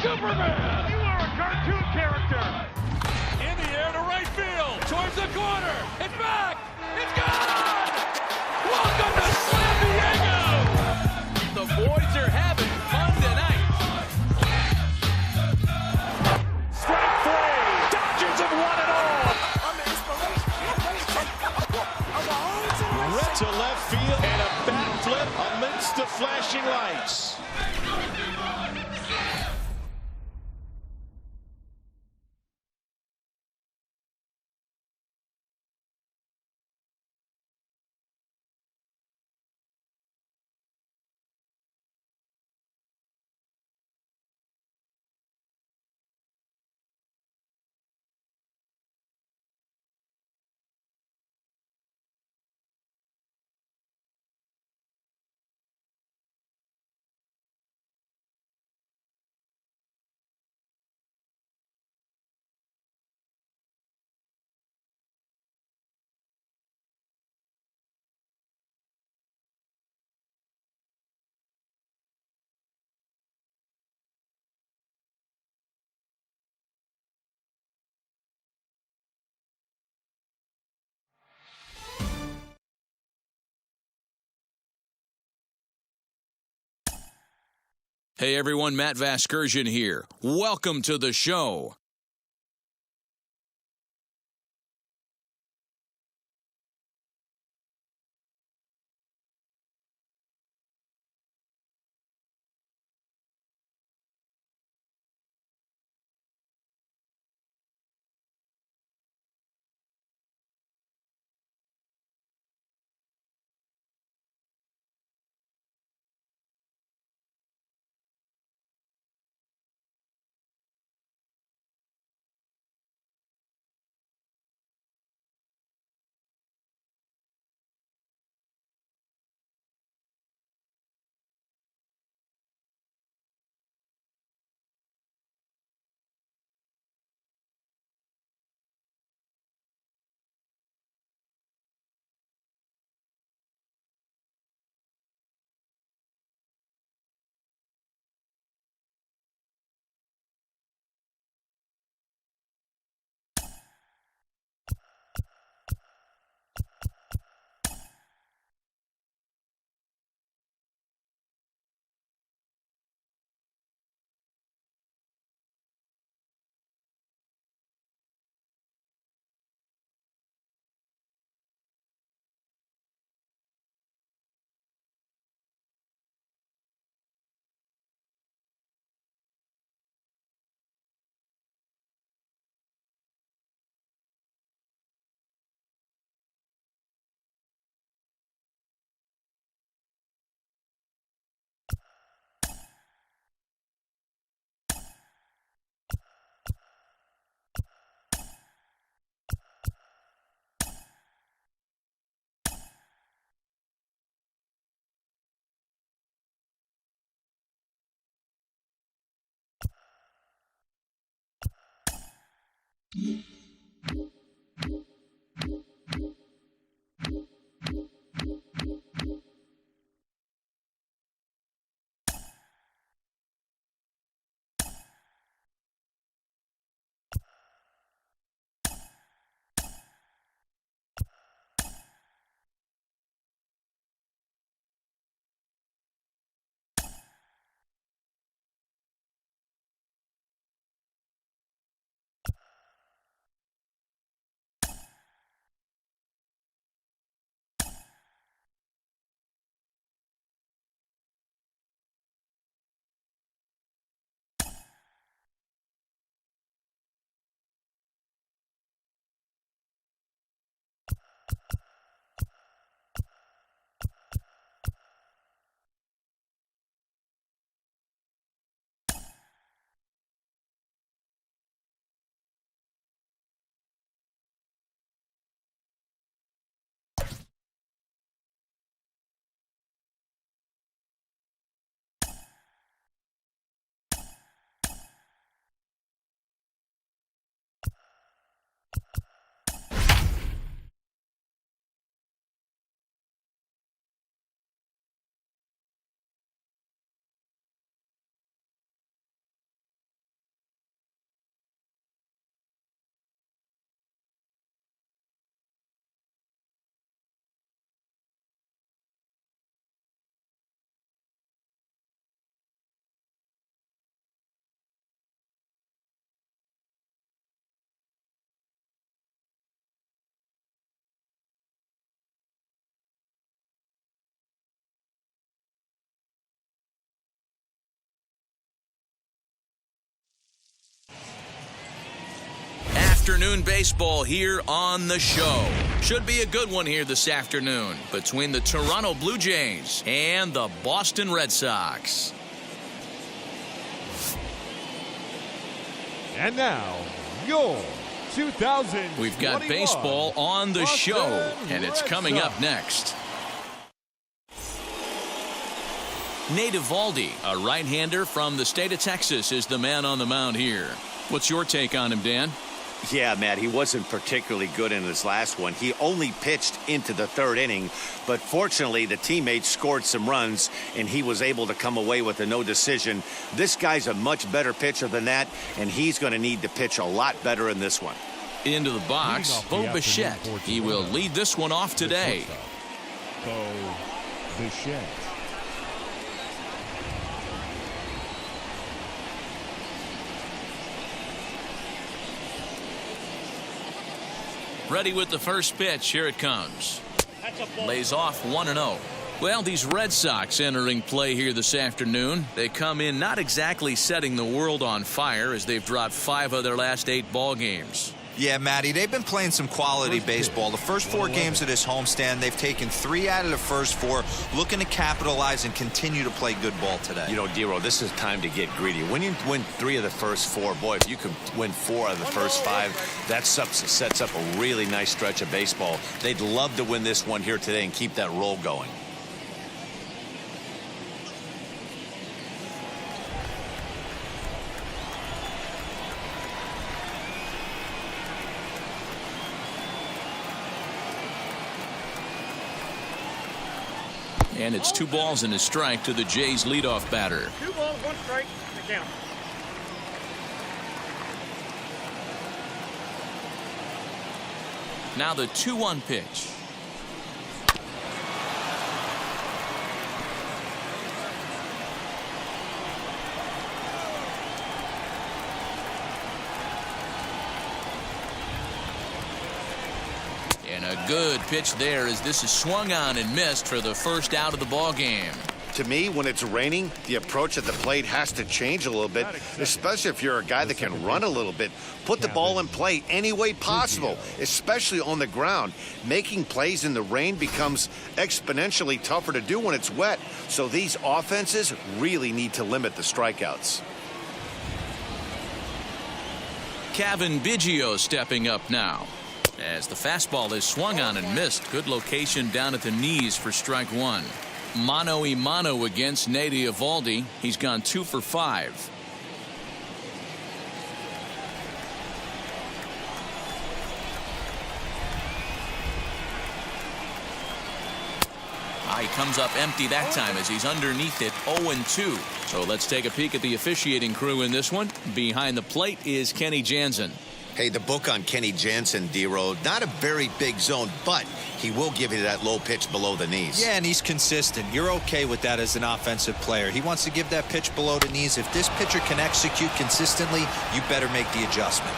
Superman! You are a cartoon character! In the air to right field, towards the corner. It's back! It's gone! Welcome to San Diego! The boys are having fun tonight. Strike three! Dodgers have won it all! Red to left field and a bat flip amidst the flashing lights. Hey everyone, Matt Vasgersian here. Welcome to the show. afternoon baseball here on the show. Should be a good one here this afternoon between the Toronto Blue Jays and the Boston Red Sox. And now, your 2021 We've got baseball on the show, and it's coming up next. Nate Eovaldi, a right-hander from the state of Texas, is the man on the mound here. What's your take on him, Dan? Yeah, Matt, he wasn't particularly good in his last one. He only pitched into the third inning, but fortunately the teammates scored some runs, and he was able to come away with a no decision. This guy's a much better pitcher than that, and he's going to need to pitch a lot better in this one. Into the box, Bo Bichette. He will lead this one off today. Bo Bichette. Ready with the first pitch. Here it comes. Lays off 1-0. Well, these Red Sox entering play here this afternoon. They come in not exactly setting the world on fire as they've dropped 5 of their last 8 ball games. Yeah, Matty, they've been playing some quality baseball. The first 4 games of this homestand, they've taken 3 out of the first 4, looking to capitalize and continue to play good ball today. You know, Dero, this is time to get greedy. When you win 3 of the first 4, boy, if you can win 4 of the first 5, that sets up a really nice stretch of baseball. They'd love to win this one here today and keep that roll going. And it's 2 balls and a strike to the Jays leadoff batter. 2 balls, 1 strike, the count. Now the 2-1 pitch. And a good pitch there as this is swung on and missed for the first out of the ball game. To me, when it's raining, the approach at the plate has to change a little bit, especially if you're a guy that can run a little bit. Put the ball in play any way possible, especially on the ground. Making plays in the rain becomes exponentially tougher to do when it's wet, so these offenses really need to limit the strikeouts. Kevin Biggio stepping up now as the fastball is swung on and missed. Good location down at the knees for strike 1. Mano a mano against Nate Eovaldi. He's gone 2 for 5. He comes up empty that time as he's underneath it 0-2. So let's take a peek at the officiating crew in this one. Behind the plate is Kenny Jansen. Hey, the book on Kenny Jansen, D-Row, not a very big zone, but he will give you that low pitch below the knees. Yeah, and he's consistent. You're okay with that as an offensive player. He wants to give that pitch below the knees. If this pitcher can execute consistently, you better make the adjustment.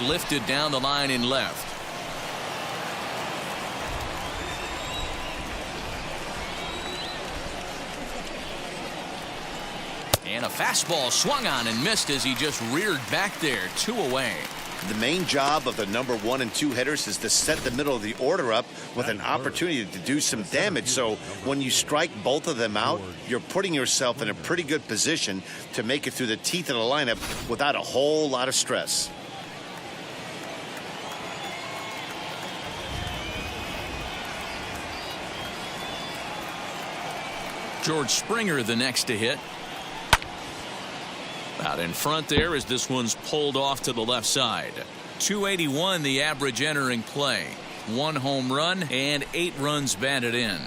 Lifted down the line in left. And a fastball swung on and missed as he just reared back there. 2 away. The main job of the number 1 and 2 hitters is to set the middle of the order up with an opportunity to do some damage. So when you strike both of them out, you're putting yourself in a pretty good position to make it through the teeth of the lineup without a whole lot of stress. George Springer the next to hit. Out in front there as this one's pulled off to the left side. 281 the average entering play. 1 home run and 8 runs batted in.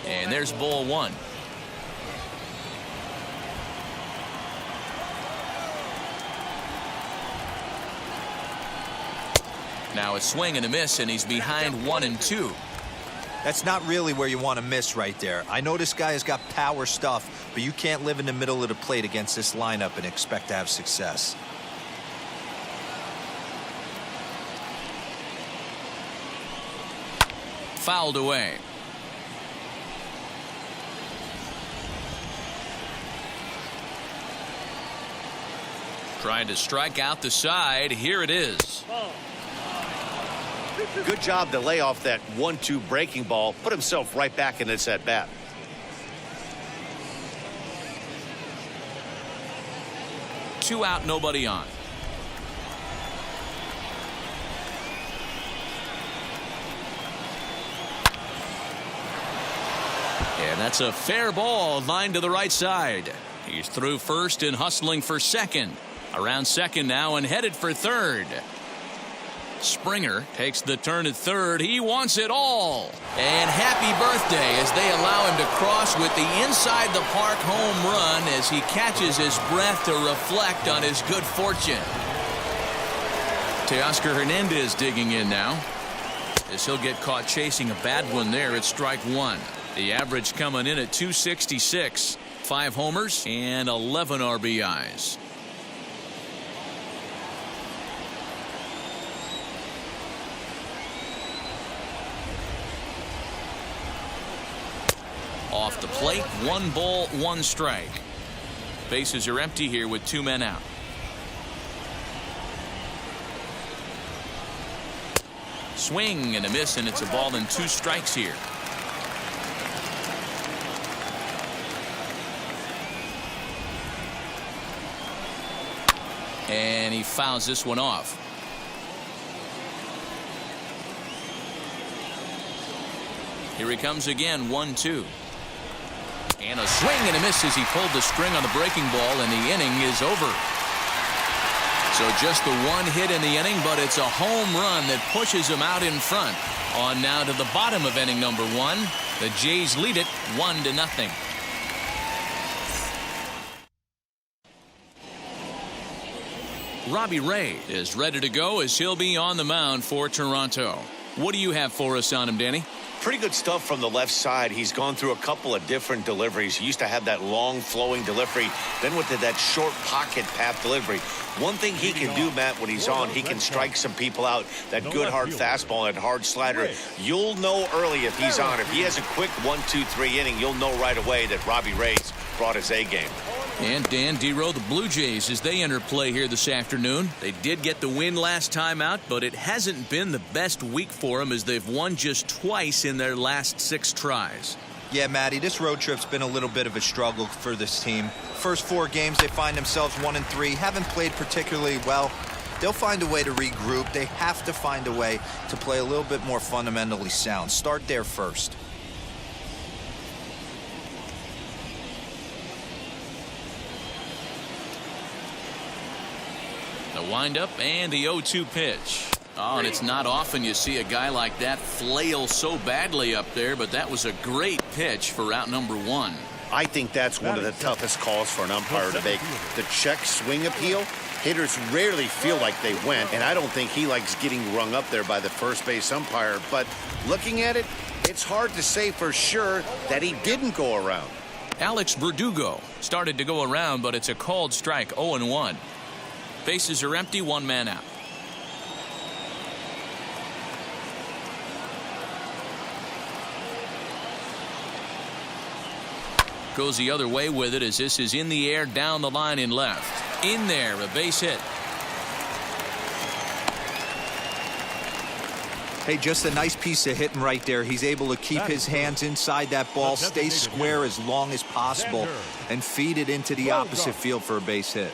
And there's ball 1. Now a swing and a miss, and he's behind 1-2. That's not really where you want to miss right there. I know this guy has got power stuff, but you can't live in the middle of the plate against this lineup and expect to have success. Fouled away. Trying to strike out the side. Here it is. Good job to lay off that 1-2 breaking ball. Put himself right back in this at bat. Two out, nobody on. And that's a fair ball lined to the right side. He's through first and hustling for second. Around second now and headed for third. Springer takes the turn at third. He wants it all. And happy birthday as they allow him to cross with the inside the park home run as he catches his breath to reflect on his good fortune. Teoscar Hernandez digging in now as he'll get caught chasing a bad one there at strike one. The average coming in at 266. 5 homers and 11 RBIs. Off the plate, 1 ball, 1 strike. Bases are empty here with 2 men out. Swing and a miss, and it's a ball and 2 strikes here. And he fouls this one off. Here he comes again, 1-2. And a swing and a miss as he pulled the string on the breaking ball, and the inning is over. So just the 1 hit in the inning, but it's a home run that pushes him out in front. On now to the bottom of inning number 1. The Jays lead it 1-0. Robbie Ray is ready to go as he'll be on the mound for Toronto. What do you have for us on him, Danny? Pretty good stuff from the left side. He's gone through a couple of different deliveries. He used to have that long flowing delivery, then went to that short pocket path delivery. One thing he can do, Matt, when he's on, he can strike some people out. That good hard fastball and hard slider. You'll know early if he's on. If he has a quick 1-2-3 inning, you'll know right away that Robbie Ray's brought his A game. And Dan Dero, the Blue Jays, as they enter play here this afternoon. They did get the win last time out, but it hasn't been the best week for them as they've won just twice in their last 6 tries. Yeah, Matty, this road trip's been a little bit of a struggle for this team. First 4 games, they find themselves 1-3, haven't played particularly well. They'll find a way to regroup. They have to find a way to play a little bit more fundamentally sound. Start there first. The windup and the 0-2 pitch. Oh, and it's not often you see a guy like that flail so badly up there, but that was a great pitch for out number 1. I think that's one of the toughest calls for an umpire to make. The check swing appeal. Hitters rarely feel like they went, and I don't think he likes getting rung up there by the first base umpire. But looking at it, it's hard to say for sure that he didn't go around. Alex Verdugo started to go around, but it's a called strike, 0-1. Bases are empty, 1 man out. Goes the other way with it as this is in the air down the line in left. In there, a base hit. Hey, just a nice piece of hitting right there. He's able to keep his hands inside that ball, stay square as long as possible, and feed it into the opposite field for a base hit.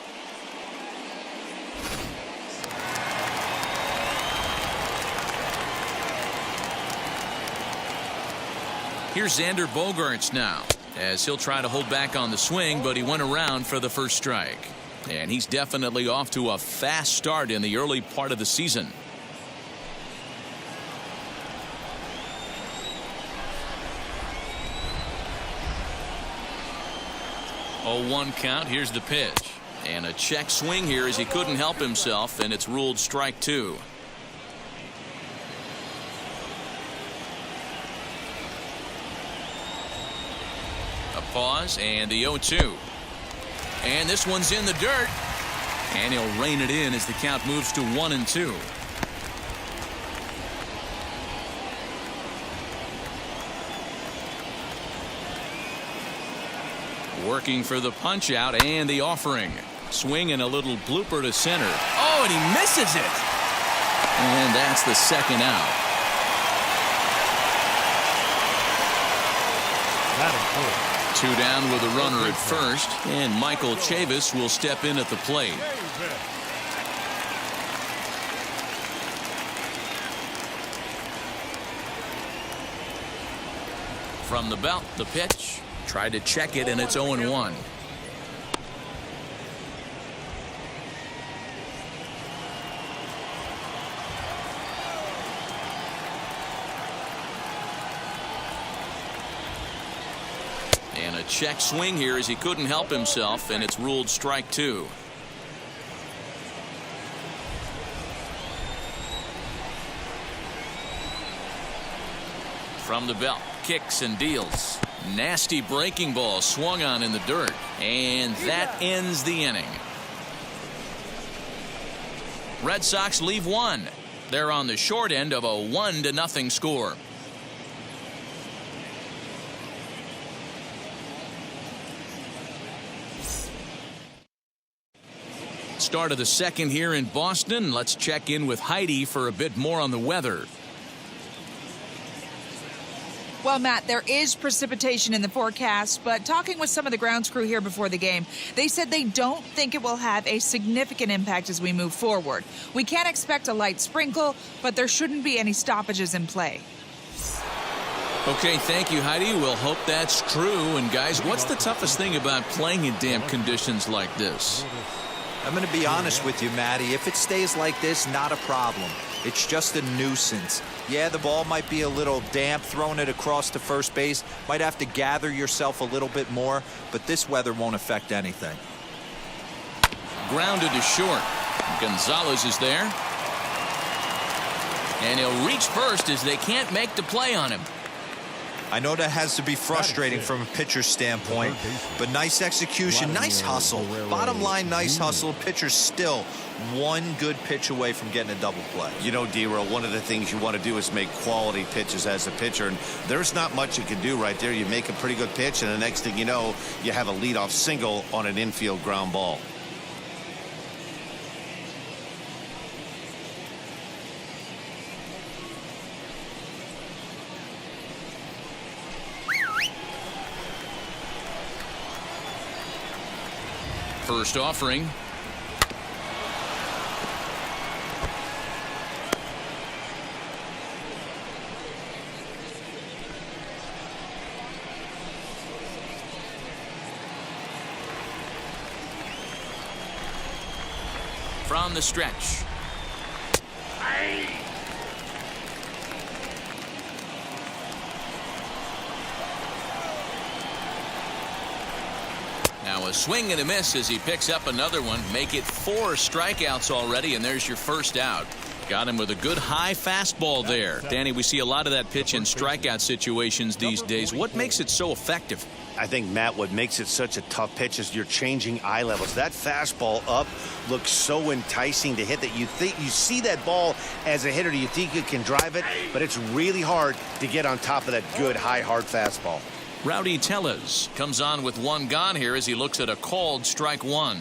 Here's Xander Bogaerts now as he'll try to hold back on the swing, but he went around for the first strike. And he's definitely off to a fast start in the early part of the season. 0-1 count. Here's the pitch. And a check swing here as he couldn't help himself, and it's ruled strike 2. Pause and the 0-2. And this one's in the dirt. And he'll rein it in as the count moves to 1-2. Working for the punch out and the offering. Swing and a little blooper to center. Oh, and he misses it. And that's the second out. Two down with a runner at first, and Michael Chavis will step in at the plate. From the belt, the pitch. Tried to check it, and it's 0-1. And a check swing here as he couldn't help himself, and it's ruled strike 2. From the belt, kicks and deals. Nasty breaking ball swung on in the dirt, and that ends the inning. Red Sox leave one. They're on the short end of a 1-0 score. Start of the second here in Boston. Let's check in with Heidi for a bit more on the weather. Well, Matt, there is precipitation in the forecast, but talking with some of the grounds crew here before the game, they said they don't think it will have a significant impact as we move forward. We can't expect a light sprinkle, but there shouldn't be any stoppages in play. Okay, thank you, Heidi. We'll hope that's true. And guys, what's the toughest thing about playing in damp conditions like this? I'm going to be honest with you, Matty. If it stays like this, not a problem. It's just a nuisance. Yeah, the ball might be a little damp, throwing it across to first base. Might have to gather yourself a little bit more, but this weather won't affect anything. Grounded to short. Gonzalez is there. And he'll reach first as they can't make the play on him. I know that has to be frustrating from a pitcher's standpoint, but nice execution, nice hustle. Bottom line, nice hustle. Pitcher's still one good pitch away from getting a double play. You know, D-Roll, one of the things you want to do is make quality pitches as a pitcher, and there's not much you can do right there. You make a pretty good pitch, and the next thing you know, you have a leadoff single on an infield ground ball. First offering. From the stretch. Now a swing and a miss as he picks up another one. Make it 4 strikeouts already, and there's your first out. Got him with a good high fastball there. Danny, we see a lot of that pitch in strikeout situations these days. What makes it so effective? I think, Matt, what makes it such a tough pitch is you're changing eye levels. That fastball up looks so enticing to hit that you think you see that ball as a hitter. Do you think you can drive it? But it's really hard to get on top of that good, high, hard fastball. Rowdy Tellez comes on with one gone here as he looks at a called strike 1.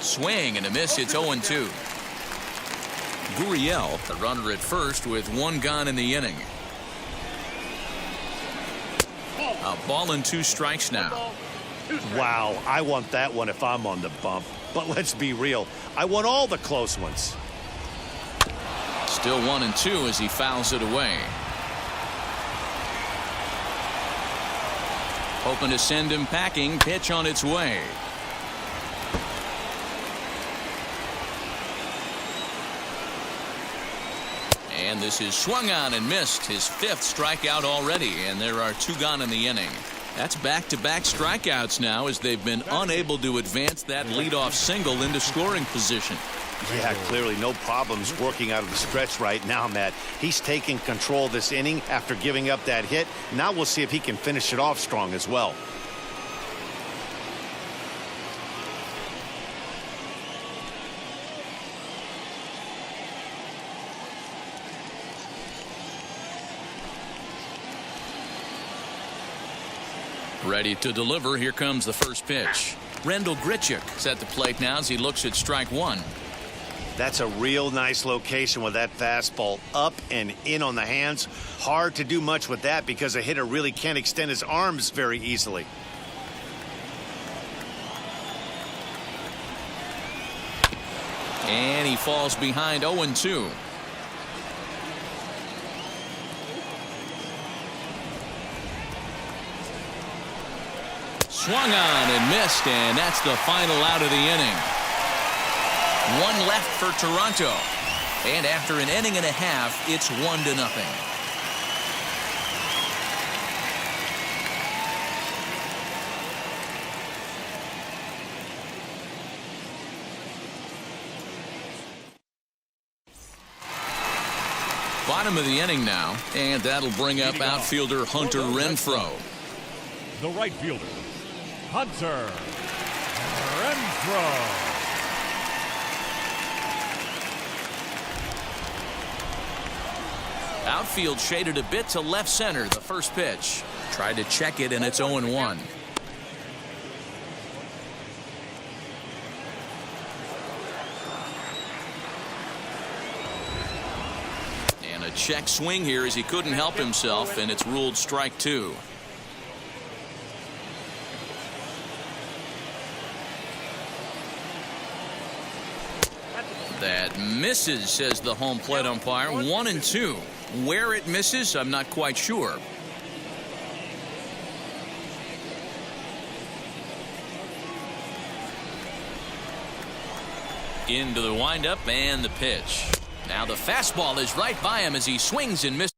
Swing and a miss. It's 0-2. Gurriel, the runner at first with one gone in the inning. A ball and 2 strikes now. Wow, I want that one if I'm on the bump. But let's be real. I want all the close ones. Still 1-2 as he fouls it away. Hoping to send him packing. Pitch on its way. And this is swung on and missed. His 5th strikeout already, and there are 2 gone in the inning. That's back-to-back strikeouts now as they've been unable to advance that leadoff single into scoring position. Yeah, clearly no problems working out of the stretch right now, Matt. He's taking control of this inning after giving up that hit. Now we'll see if he can finish it off strong as well. Ready to deliver. Here comes the first pitch. Rendell Grichuk is at the plate now as he looks at strike one. That's a real nice location with that fastball up and in on the hands. Hard to do much with that because a hitter really can't extend his arms very easily. And he falls behind 0-2. Swung on and missed, and that's the final out of the inning. One left for Toronto. And after an inning and a half, it's 1-0. Bottom of the inning now, and that'll bring up outfielder Hunter Renfroe. The right fielder, Hunter Renfroe. Outfield shaded a bit to left center. The first pitch. Tried to check it, and it's 0-1. And a check swing here as he couldn't help himself, and it's ruled strike two. That misses, says the home plate umpire. 1-2. Where it misses, I'm not quite sure. Into the windup and the pitch. Now the fastball is right by him as he swings and misses.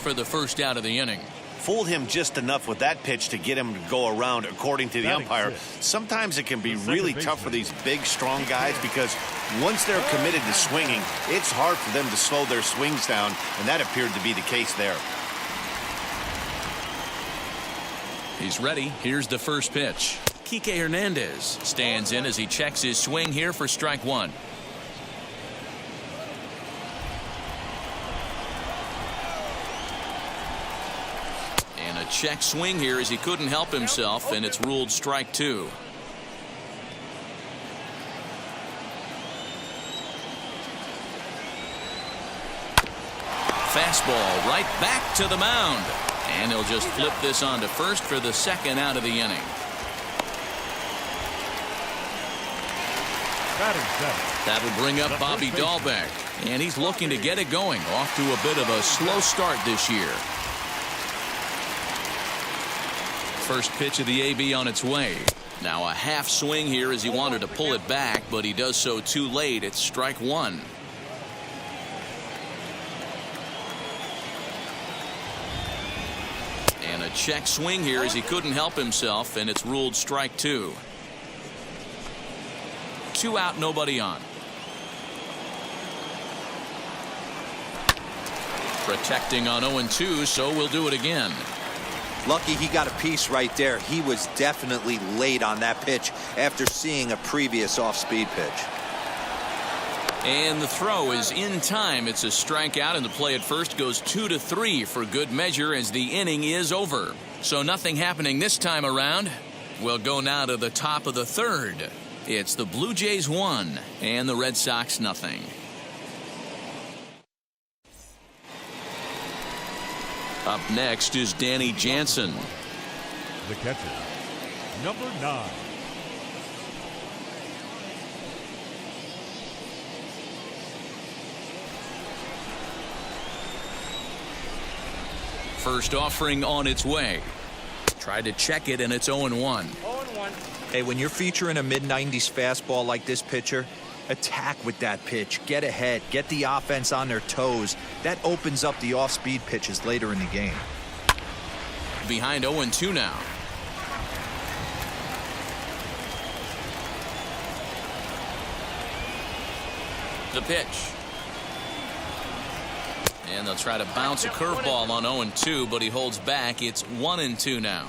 For the first out of the inning. Fooled him just enough with that pitch to get him to go around, according to the umpire. Sometimes it can be really tough for these big, strong guys because once they're committed to swinging, it's hard for them to slow their swings down, and that appeared to be the case there. He's ready. Here's the first pitch. Kike Hernandez stands in as he checks his swing here for strike one. Check swing here as he couldn't help himself, and it's ruled strike two. Fastball right back to the mound, and he'll just flip this on to first for the second out of the inning. That'll bring up Bobby Dahlbeck, and he's looking to get it going. Off to a bit of a slow start this year. First pitch of the AB on its way. Now a half swing here as he wanted to pull it back, but he does so too late. It's strike one. And a check swing here as he couldn't help himself, and it's ruled strike two. 2 out, nobody on. Protecting on 0-2, so we'll do it again. Lucky he got a piece right there. He was definitely late on that pitch after seeing a previous off-speed pitch. And the throw is in time. It's a strikeout, and the play at first goes 2-3 for good measure as the inning is over. So nothing happening this time around. We'll go now to the top of the third. It's the Blue Jays 1 and the Red Sox nothing. Up next is Danny Jansen. The catcher, number 9. First offering on its way. Tried to check it, and it's 0-1. 0-1. Hey, when you're featuring a mid-90s fastball like this pitcher, attack with that pitch. Get ahead. Get the offense on their toes. That opens up the off-speed pitches later in the game. Behind 0-2 now. The pitch. And they'll try to bounce a curveball on 0-2, but he holds back. It's 1-2 now.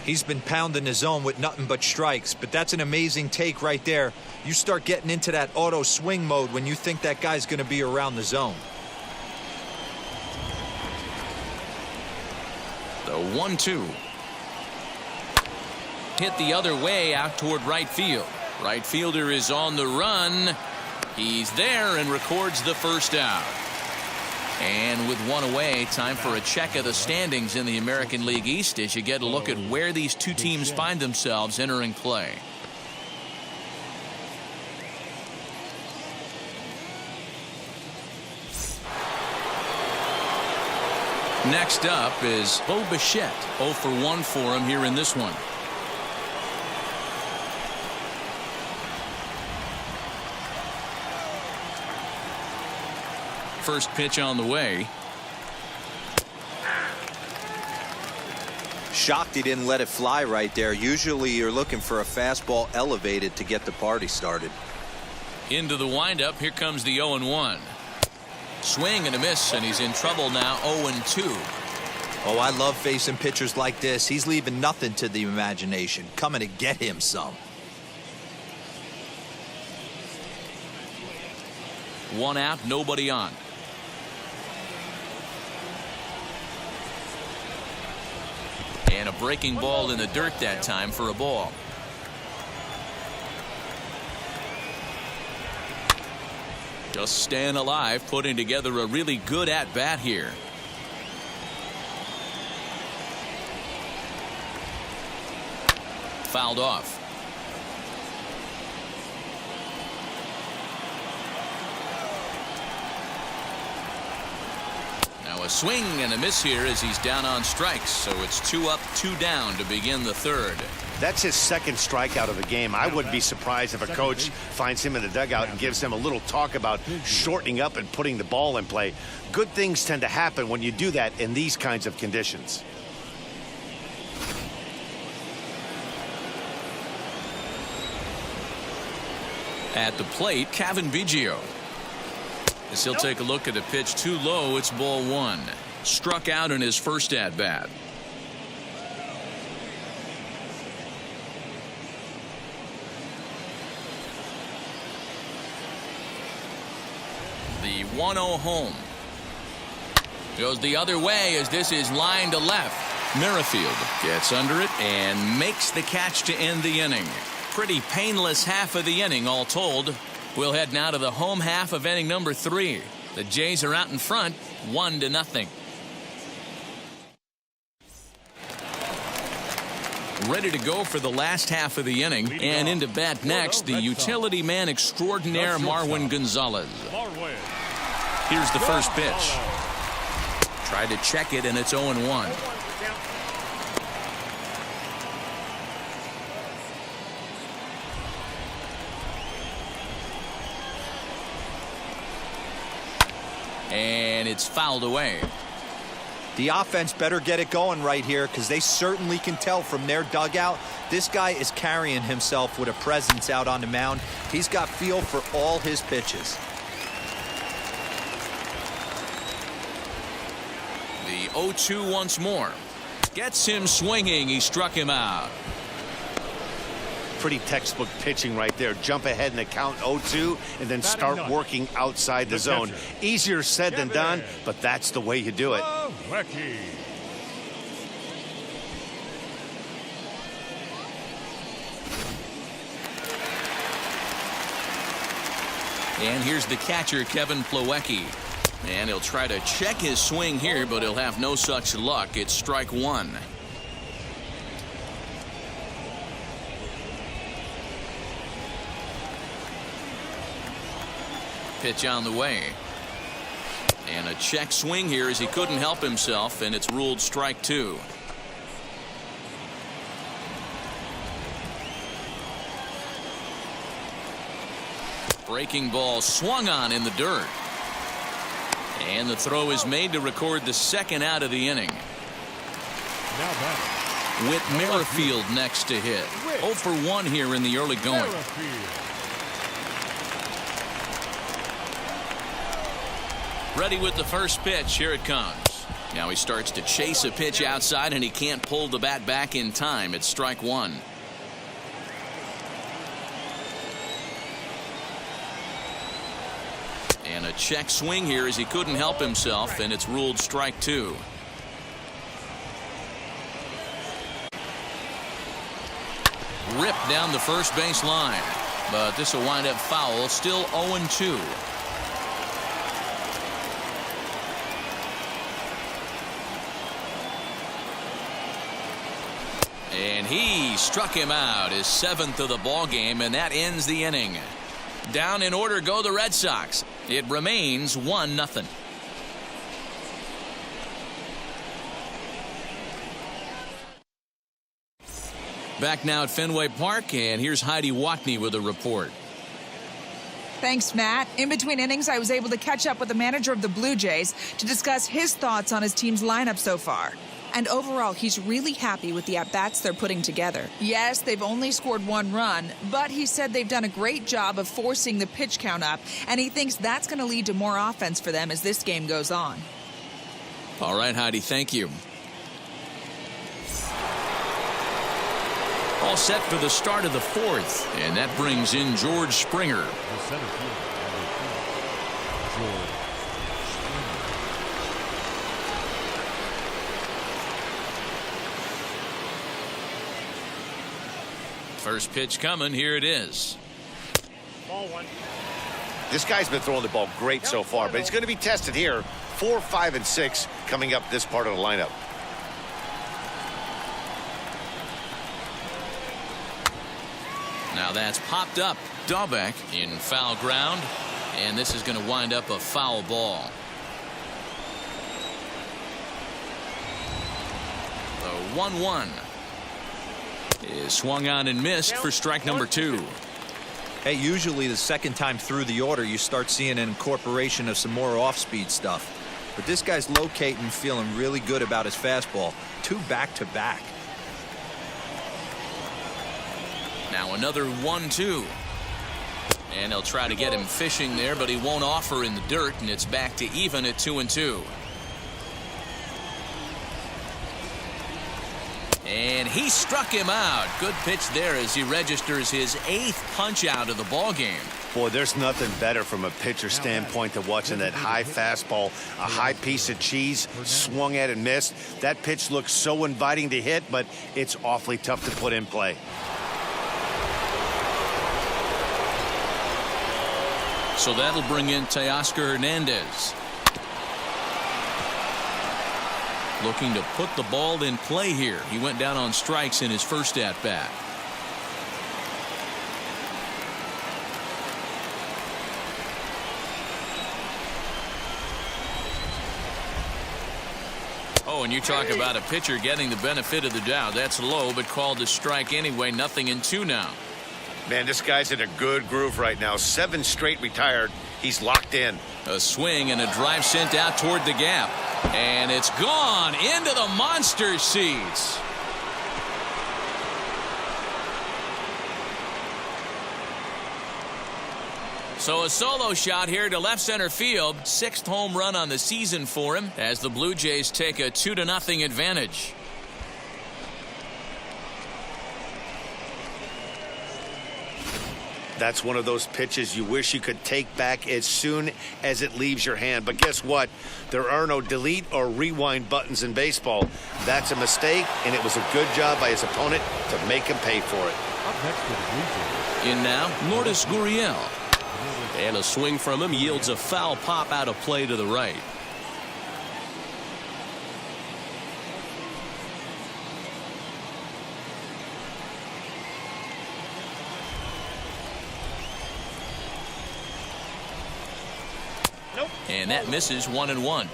He's been pounding his zone with nothing but strikes, but that's an amazing take right there. You start getting into that auto swing mode when you think that guy's going to be around the zone. The 1-2. Hit the other way out toward right field. Right fielder is on the run. He's there and records the first out. And with one away, time for a check of the standings in the American League East as you get a look at where these two teams find themselves entering play. Next up is Bo Bichette. 0 for 1 for him here in this one. First pitch on the way. Shocked he didn't let it fly right there. Usually you're looking for a fastball elevated to get the party started. Into the windup. Here comes the 0-1. Swing and a miss, and he's in trouble now. 0-2. Oh, I love facing pitchers like this. He's leaving nothing to the imagination. Coming to get him some. 1 out, nobody on. And a breaking ball in the dirt that time for a ball. Just staying alive, putting together a really good at-bat here. Fouled off. Now a swing and a miss here as he's down on strikes. So it's 2 up, 2 down to begin the third. That's his second strikeout of the game. I wouldn't be surprised if a coach finds him in the dugout and gives him a little talk about shortening up and putting the ball in play. Good things tend to happen when you do that in these kinds of conditions. At the plate, Kevin Biggio. As he'll take a look at a pitch too low, it's ball 1. Struck out in his first at-bat. The 1-0 home. Goes the other way as this is line to left. Merrifield gets under it and makes the catch to end the inning. Pretty painless half of the inning all told. We'll head now to the home half of inning number 3. The Jays are out in front 1-0. ready to go for the last half of the inning. And into bat next, the utility man extraordinaire, Marwin Gonzalez. Here's the first pitch. Tried to check it, and it's 0-1. And it's fouled away. The offense better get it going right here, because they certainly can tell from their dugout this guy is carrying himself with a presence out on the mound. He's got feel for all his pitches. The 0-2 once more. Gets him swinging. He struck him out. Pretty textbook pitching right there. Jump ahead in the count 0-2 and then start working outside the zone. Easier said than done, but that's the way you do it. And here's the catcher, Kevin Plawecki. And he'll try to check his swing here, but he'll have no such luck. It's strike one. Pitch on the way. And a check swing here as he couldn't help himself, and it's ruled strike two. Breaking ball swung on in the dirt. And the throw is made to record the second out of the inning. Whit Merrifield next to hit. 0 for 1 here in the early going. Ready with the first pitch. Here it comes. Now he starts to chase a pitch outside, and he can't pull the bat back in time. It's strike one. And a check swing here as he couldn't help himself, and it's ruled strike two. Ripped down the first base line, but this will wind up foul. Still 0-2. And he struck him out, his 7th of the ball game, and that ends the inning. Down in order go the Red Sox. It remains 1-0. Back now at Fenway Park, and here's Heidi Watney with a report. Thanks, Matt. In between innings, I was able to catch up with the manager of the Blue Jays to discuss his thoughts on his team's lineup so far. And overall, he's really happy with the at-bats they're putting together. Yes, they've only scored 1 run, but he said they've done a great job of forcing the pitch count up, and he thinks that's going to lead to more offense for them as this game goes on. All right, Heidi, thank you. All set for the start of the 4th, and that brings in George Springer. First pitch coming. Here it is. Ball one. This guy's been throwing the ball great so far, but he's going to be tested here. 4, 5, and 6 coming up this part of the lineup. Now that's popped up. Dahlbeck in foul ground, and this is going to wind up a foul ball. The 1-1 is swung on and missed for strike number 2. Hey, usually the second time through the order you start seeing an incorporation of some more off-speed stuff. But this guy's locating, feeling really good about his fastball. 2 back-to-back. Now another 1-2. And he'll try to get him fishing there, but he won't offer in the dirt, and it's back to even at 2-2. And he struck him out. Good pitch there as he registers his 8th punch out of the ball game. Boy, there's nothing better from a pitcher standpoint than watching that high fastball, a high piece of cheese, swung at and missed. That pitch looks so inviting to hit, but it's awfully tough to put in play. So that'll bring in Teoscar Hernandez. Looking to put the ball in play here. He went down on strikes in his first at bat. Oh, and you talk about a pitcher getting the benefit of the doubt. That's low, but called a strike anyway. 0-2 now. Man, this guy's in a good groove right now. 7 straight retired. He's locked in. A swing and a drive sent out toward the gap. And it's gone into the monster seats. So a solo shot here to left center field. 6th home run on the season for him as the Blue Jays take a 2-0 advantage. That's one of those pitches you wish you could take back as soon as it leaves your hand. But guess what? There are no delete or rewind buttons in baseball. That's a mistake, and it was a good job by his opponent to make him pay for it. Up next to the Blue Jays. In now, Lourdes Gurriel. And a swing from him yields a foul pop out of play to the right. And that misses 1-1.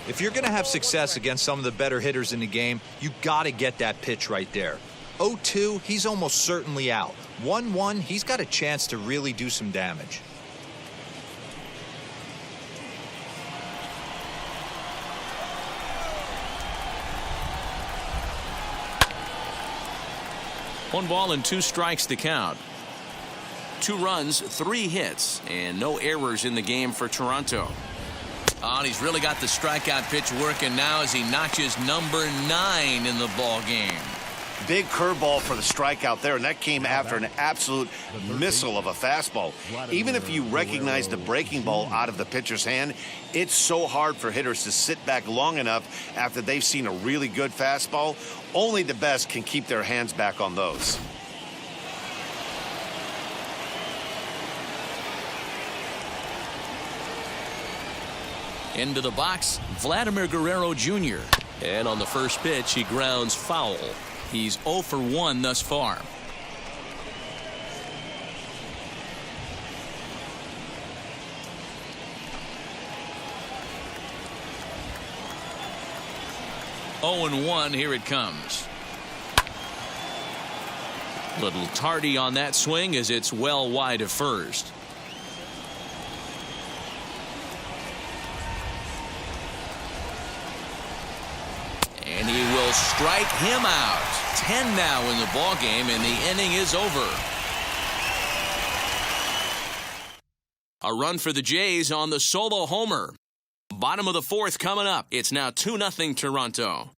If you're going to have success against some of the better hitters in the game, you got to get that pitch right there. 0-2, he's almost certainly out. 1-1, he's got a chance to really do some damage. One ball and 2 strikes to count. 2 runs, 3 hits, and no errors in the game for Toronto. Oh, and he's really got the strikeout pitch working now as he notches number 9 in the ball game. Big curveball for the strikeout there, and that came after an absolute missile of a fastball. Even if you recognize the breaking ball out of the pitcher's hand, it's so hard for hitters to sit back long enough after they've seen a really good fastball. Only the best can keep their hands back on those. Into the box, Vladimir Guerrero Jr. And on the first pitch, he grounds foul. He's 0 for 1 thus far. Oh and 1, here it comes. Little tardy on that swing as it's well wide of first. And he will strike him out. 10 now in the ball game, and the inning is over. A run for the Jays on the solo homer. Bottom of the 4th coming up. It's now 2-0 Toronto.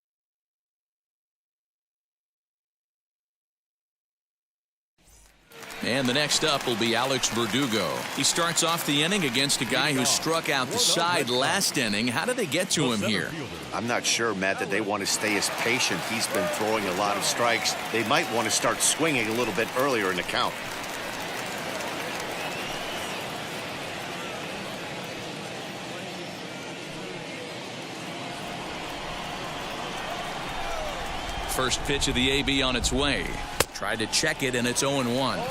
And the next up will be Alex Verdugo. He starts off the inning against a guy who struck out the side last inning. How did they get to him here? I'm not sure, Matt, that they want to stay as patient. He's been throwing a lot of strikes. They might want to start swinging a little bit earlier in the count. First pitch of the AB on its way. Tried to check it, and it's 0-1.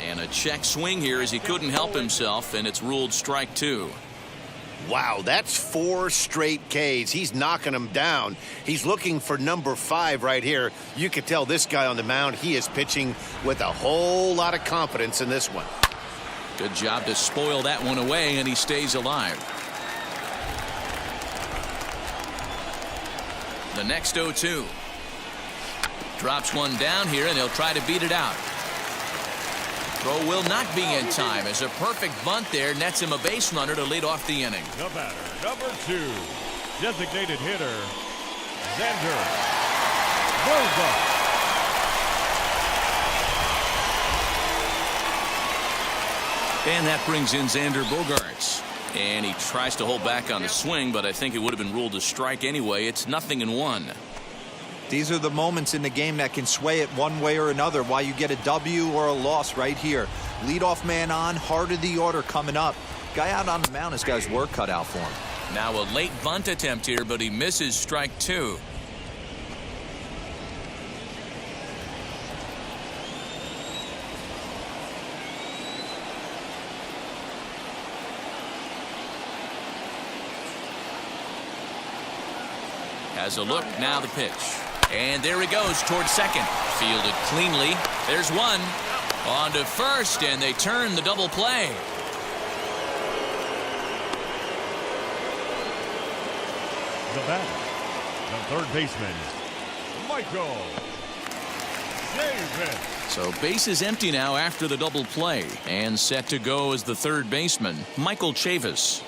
And a check swing here as he couldn't help himself, and it's ruled strike 2. Wow, that's 4 straight Ks. He's knocking them down. He's looking for number 5 right here. You could tell this guy on the mound, he is pitching with a whole lot of confidence in this one. Good job to spoil that one away, and he stays alive. The next 0-2. Drops one down here, and he'll try to beat it out. Throw will not be in time as a perfect bunt there nets him a base runner to lead off the inning. The batter, number 2, designated hitter, Xander Bogaerts. And that brings in Xander Bogaerts. And he tries to hold back on the swing, but I think it would have been ruled a strike anyway. It's 0-1. These are the moments in the game that can sway it one way or another, why you get a W or a loss right here. Leadoff man on, heart of the order coming up. Guy out on the mound has got his work cut out for him. Now a late bunt attempt here, but he misses strike 2. Has a look, now the pitch. And there he goes towards second. Fielded cleanly. There's one. On to first, and they turn the double play. The batter, the third baseman, Michael Davis. So base is empty now after the double play. And set to go as the third baseman, Michael Chavis.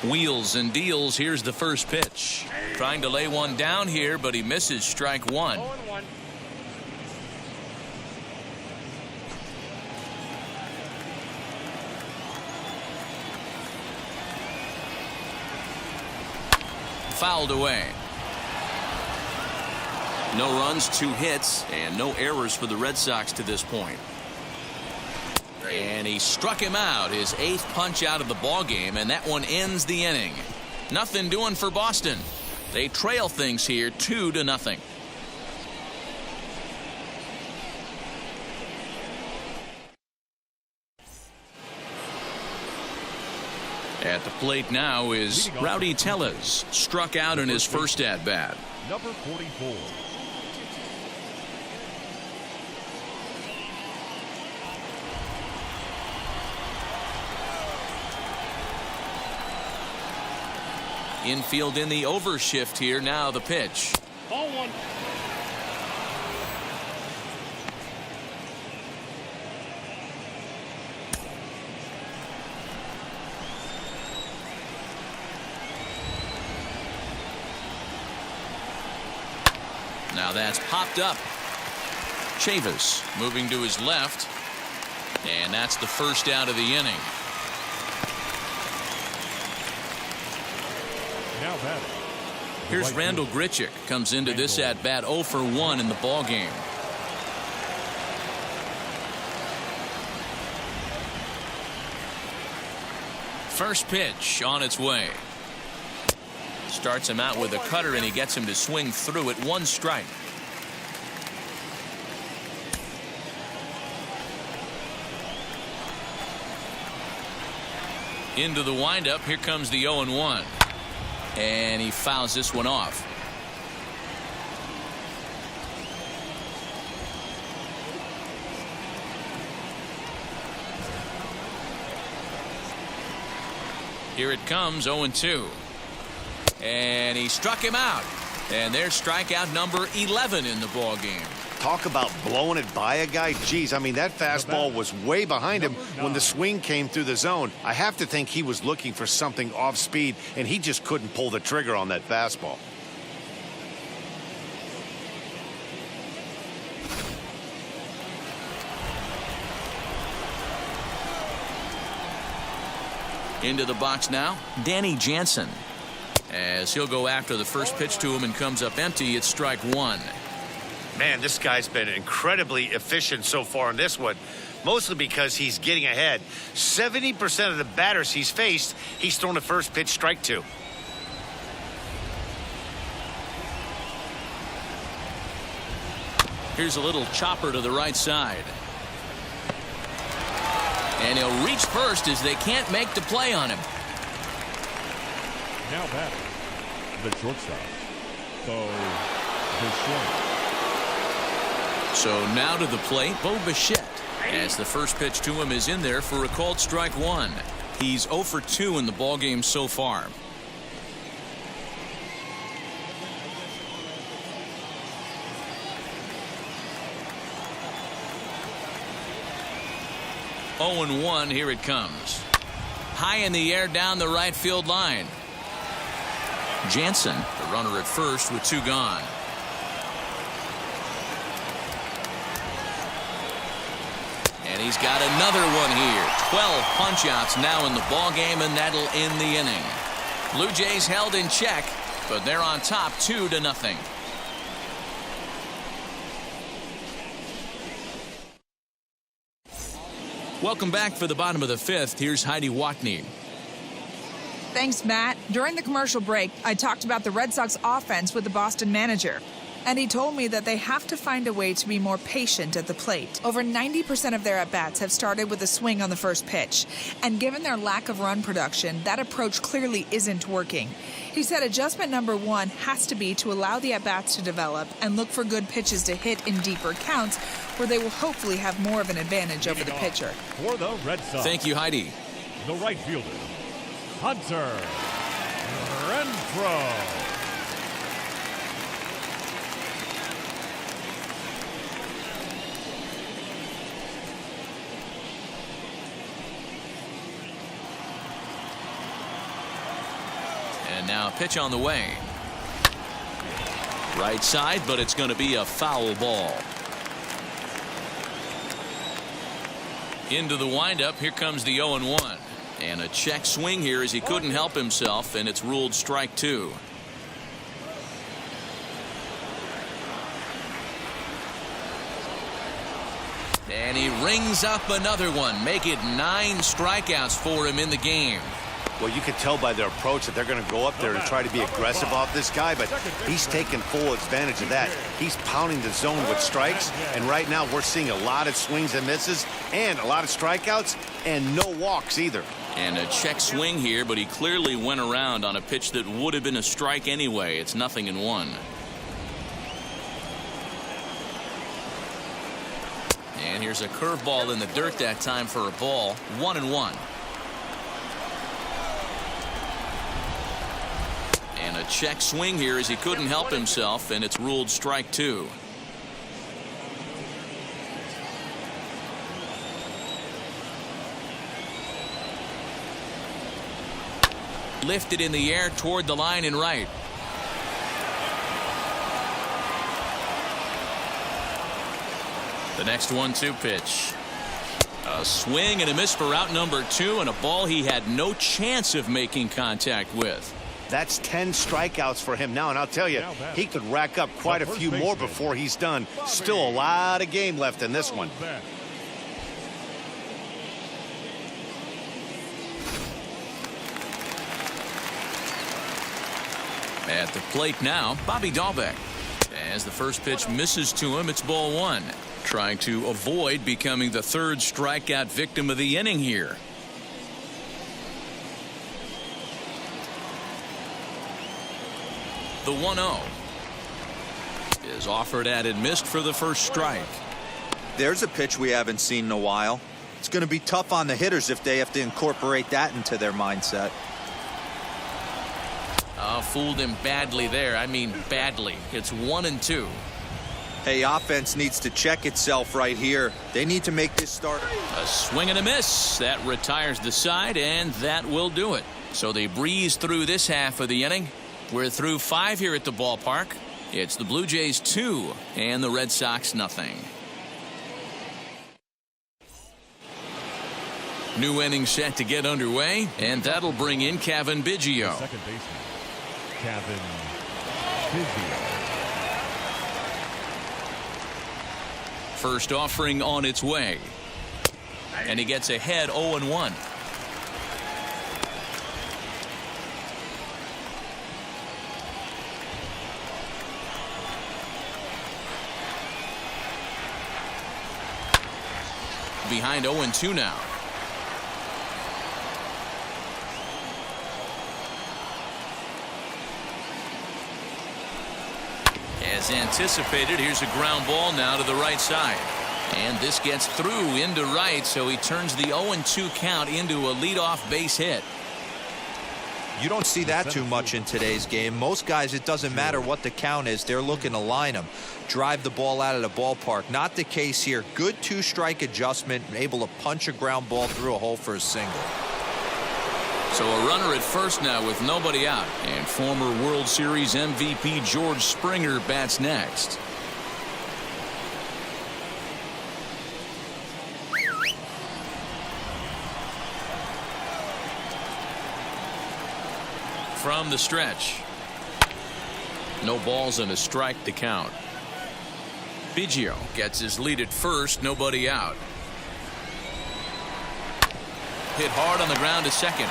Wheels and deals. Here's the first pitch. Trying to lay one down here, but he misses strike 1. 0-1. Fouled away. No runs, 2 hits, and no errors for the Red Sox to this point. And he struck him out, his 8th punch out of the ball game, and that one ends the inning. Nothing doing for Boston. They trail things here 2-0. At the plate now is Rowdy Tellez, struck out in his first at-bat. Number 44. Infield in the overshift here. Now the pitch. Ball 1. Now that's popped up. Chavis moving to his left. And that's the first out of the inning. Now batting. Here's Randall Grichuk. Comes into this at bat 0 for 1 in the ball game. First pitch on its way. Starts him out with a cutter, and he gets him to swing through it. 1 strike. Into the windup. Here comes the 0-1. And he fouls this one off. Here it comes, 0-2. And he struck him out. And there's strikeout number 11 in the ball game. Talk about blowing it by a guy. Geez, I mean, that fastball was way behind him when the swing came through the zone. I have to think he was looking for something off speed, and he just couldn't pull the trigger on that fastball. Into the box now, Danny Jansen. As he'll go after the first pitch to him and comes up empty, it's strike 1. Man, this guy's been incredibly efficient so far in this one, mostly because he's getting ahead. 70% of the batters he's faced, he's thrown a first pitch strike to. Here's a little chopper to the right side. And he'll reach first as they can't make the play on him. Now batting, the shortstop, Bo Bichette. So now to the plate, Bo Bichette. As the first pitch to him is in there for a called strike 1. He's 0 for 2 in the ballgame so far. Oh and 1, here it comes. High in the air down the right field line. Jansen, the runner at first with 2 gone. And he's got another one here. 12 punch-outs now in the ball game, and that'll end the inning. Blue Jays held in check, but they're on top 2-0. Welcome back for the bottom of the fifth. Here's Heidi Watney. Thanks, Matt. During the commercial break, I talked about the Red Sox offense with the Boston manager. And he told me that they have to find a way to be more patient at the plate. Over 90% of their at-bats have started with a swing on the first pitch. And given their lack of run production, that approach clearly isn't working. He said adjustment number one has to be to allow the at-bats to develop and look for good pitches to hit in deeper counts where they will hopefully have more of an advantage over the pitcher. For the Red Sox. Thank you, Heidi. The right fielder, Hunter Renfroe. And now a pitch on the way. Right side, but it's going to be a foul ball. Into the windup. Here comes the 0-1. And a check swing here as he couldn't help himself, and it's ruled strike 2. And he rings up another one. Make it 9 strikeouts for him in the game. Well, you can tell by their approach that they're going to go up there and try to be aggressive off this guy, but he's taking full advantage of that. He's pounding the zone with strikes, and right now we're seeing a lot of swings and misses and a lot of strikeouts and no walks either. And a check swing here, but he clearly went around on a pitch that would have been a strike anyway. It's 0-1. And here's a curveball in the dirt that time for a ball. 1-1. And a check swing here as he couldn't help himself, and it's ruled strike 2. Lifted in the air toward the line and right. The next 1-2 pitch. A swing and a miss for out number 2, and a ball he had no chance of making contact with. That's 10 strikeouts for him now, and I'll tell you, he could rack up quite a few more before he's done. Still a lot of game left in this one. At the plate now, Bobby Dahlbeck. As the first pitch misses to him, it's ball 1. Trying to avoid becoming the 3rd strikeout victim of the inning here. The 1-0 is offered at and missed for the first strike. There's a pitch we haven't seen in a while. It's going to be tough on the hitters if they have to incorporate that into their mindset. Fooled him badly there. I mean badly. It's 1-2. Hey, offense needs to check itself right here. They need to make this start. A swing and a miss. That retires the side, and that will do it. So they breeze through this half of the inning. We're through 5 here at the ballpark. It's the Blue Jays 2 and the Red Sox 0. New inning set to get underway, and that'll bring in Cavan Biggio. Second baseman, Cavan Biggio. First offering on its way. And he gets ahead 0-1. Behind 0-2 now. As anticipated, here's a ground ball now to the right side. And this gets through into right, so he turns the 0-2 count into a leadoff base hit. You don't see that too much in today's game. Most guys, it doesn't matter what the count is. They're looking to line them, drive the ball out of the ballpark. Not the case here. Good 2-strike adjustment, able to punch a ground ball through a hole for a single. So a runner at first now with nobody out. And former World Series MVP George Springer bats next. from the stretch. No balls and a strike to count. Biggio gets his lead at first, nobody out. Hit hard on the ground to second.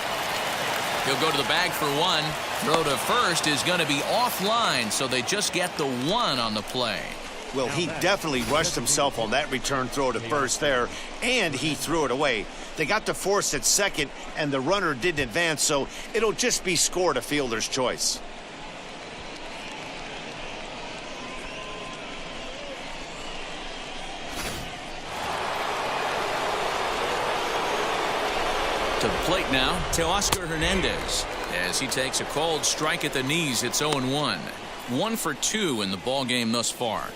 He'll go to the bag for one. Throw to first is going to be offline, so they just get the one on the play. Well, he definitely rushed himself on that return throw to first there, and he threw it away. They got to force at second, and the runner didn't advance, so it'll just be scored a fielder's choice. To the plate now, Teoscar Hernandez. As he takes a called strike at the knees, it's 0-1. 1 for 2 in the ball game thus far.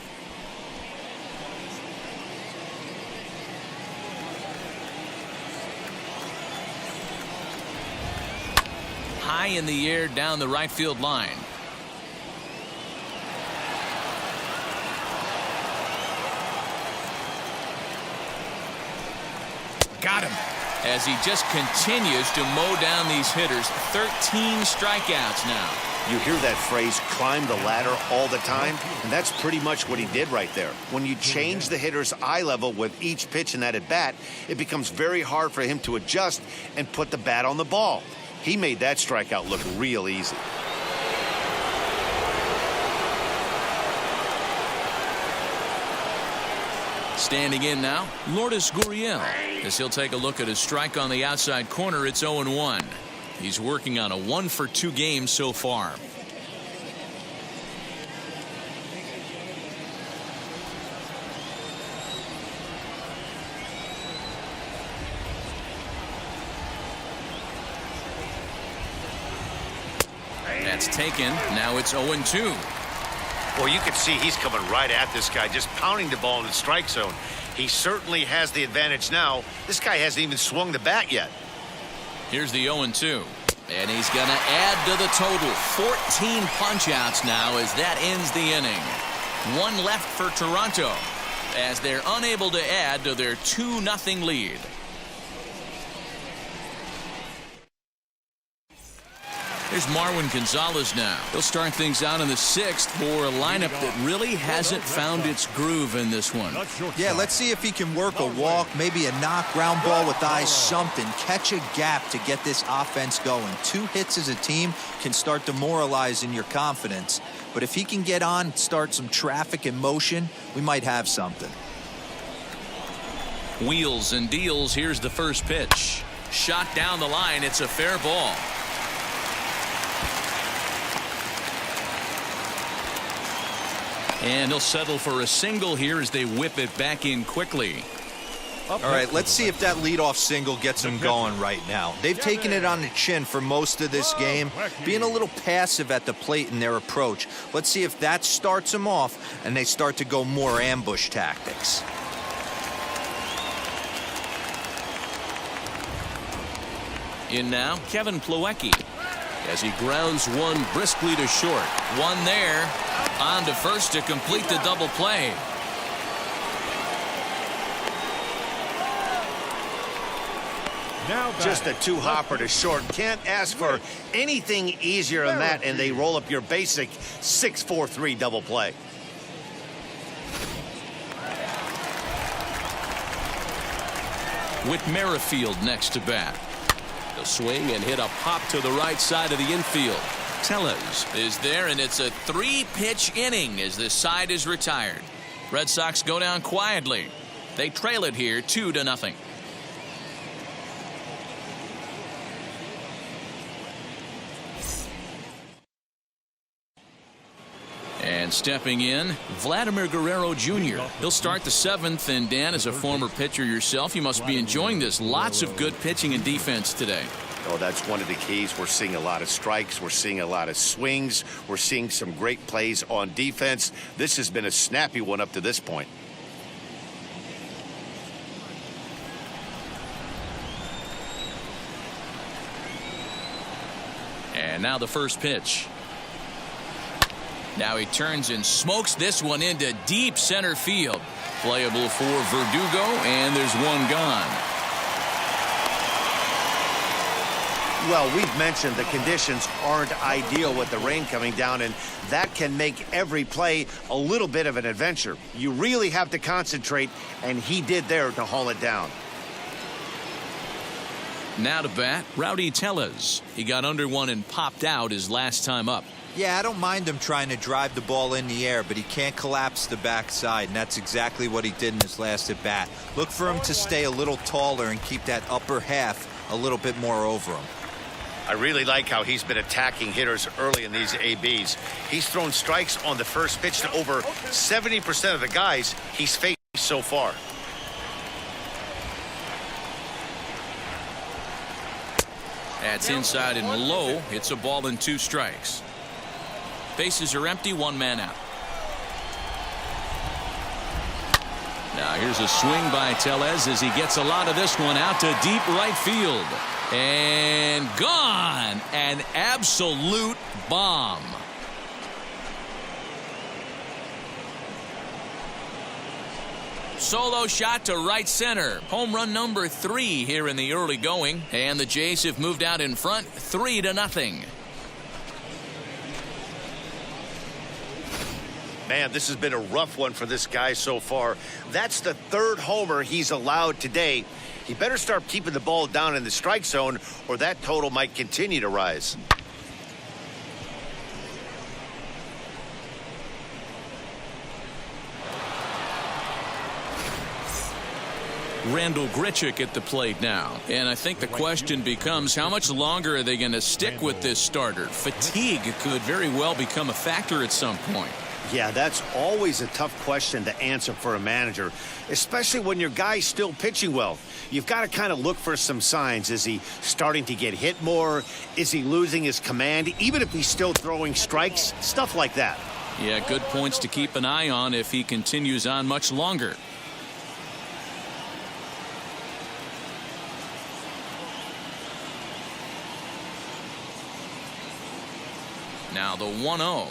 High in the air down the right field line. Got him. As he just continues to mow down these hitters. 13 strikeouts now. You hear that phrase, climb the ladder, all the time, and that's pretty much what he did right there. When you change the hitter's eye level with each pitch in that at-bat, it becomes very hard for him to adjust and put the bat on the ball. He made that strikeout look real easy. Standing in now, Lourdes Gurriel. As he'll take a look at his strike on the outside corner, it's 0-1. He's working on a 1 for 2 game so far. That's taken. Now it's 0-2. Well, you can see he's coming right at this guy, just pounding the ball in the strike zone. He certainly has the advantage now. This guy hasn't even swung the bat yet. Here's the 0-2. And he's going to add to the total. 14 punch-outs now as that ends the inning. 1 left for Toronto as they're unable to add to their 2-0 lead. There's Marwin Gonzalez now. He'll start things out in the 6th for a lineup that really hasn't found its groove in this one. Yeah, let's see if he can work a walk, maybe a knock, ground ball with eyes, something. Catch a gap to get this offense going. 2 hits as a team can start demoralizing your confidence. But if he can get on, start some traffic in motion, we might have something. Wheels and deals. Here's the first pitch. Shot down the line. It's a fair ball. And he'll settle for a single here as they whip it back in quickly. All right, let's see if that leadoff single gets them going right now. They've taken it on the chin for most of this game, being a little passive at the plate in their approach. Let's see if that starts them off and they start to go more ambush tactics. In now, Kevin Plawecki as he grounds one briskly to short. One there. On to first to complete the double play. Just a 2-hopper to short. Can't ask for anything easier than that, and they roll up your basic 6-4-3 double play. With Merrifield next to bat. He'll swing and hit a pop to the right side of the infield. Tellez is there, and it's a 3-pitch inning as this side is retired. Red Sox go down quietly. They trail it here 2-0. And stepping in, Vladimir Guerrero Jr. He'll start the 7th, and Dan, as a former pitcher yourself, you must be enjoying this. Lots of good pitching and defense today. Oh, that's one of the keys. We're seeing a lot of strikes. We're seeing a lot of swings. We're seeing some great plays on defense. This has been a snappy one up to this point. And now the first pitch. Now he turns and smokes this one into deep center field. Playable for Verdugo, and there's one gone. Well, we've mentioned the conditions aren't ideal with the rain coming down, and that can make every play a little bit of an adventure. You really have to concentrate, and he did there to haul it down. Now to bat, Rowdy Tellez. He got under one and popped out his last time up. Yeah, I don't mind him trying to drive the ball in the air, but he can't collapse the backside, and that's exactly what he did in his last at bat. Look for him to stay a little taller and keep that upper half a little bit more over him. I really like how he's been attacking hitters early in these ABs. He's thrown strikes on the first pitch to over 70% of the guys he's faced so far. That's inside and low. It's a ball and 2 strikes. Bases are empty, 1 man out. Now here's a swing by Tellez as he gets a lot of this one out to deep right field. And gone. An absolute bomb. Solo shot to right center. Home run number 3 here in the early going. And the Jays have moved out in front 3-0. Man, this has been a rough one for this guy so far. That's the 3rd homer he's allowed today. He better start keeping the ball down in the strike zone, or that total might continue to rise. Randall Grichuk at the plate now. And I think the question becomes, how much longer are they going to stick with this starter? Fatigue could very well become a factor at some point. Yeah, that's always a tough question to answer for a manager, especially when your guy's still pitching well. You've got to kind of look for some signs. Is he starting to get hit more? Is he losing his command, even if he's still throwing strikes? Stuff like that. Yeah, good points to keep an eye on if he continues on much longer. Now the 1-0.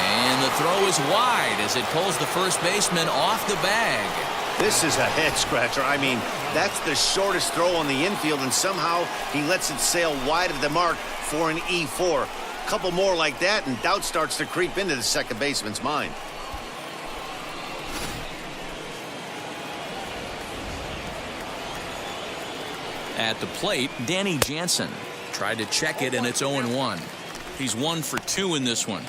And the throw is wide as it pulls the first baseman off the bag. This is a head scratcher. I mean, that's the shortest throw on the infield, and somehow he lets it sail wide of the mark for an E4. A couple more like that, and doubt starts to creep into the second baseman's mind. At the plate, Danny Jansen tried to check it, and it's 0-1. He's 1 for 2 in this one.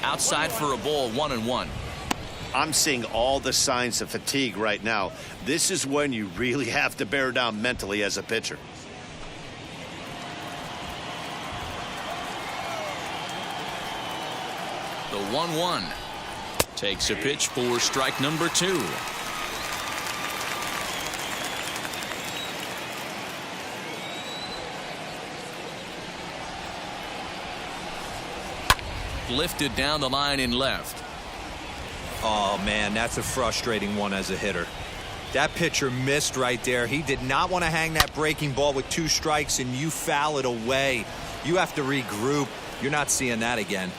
Outside for a ball, 1-1. I'm seeing all the signs of fatigue right now. This is when you really have to bear down mentally as a pitcher. The 1-1 takes a pitch for strike number 2. Lifted down the line in left. Oh, man, that's a frustrating one as a hitter. That pitcher missed right there. He did not want to hang that breaking ball with 2 strikes, and you foul it away. You have to regroup. You're not seeing that again.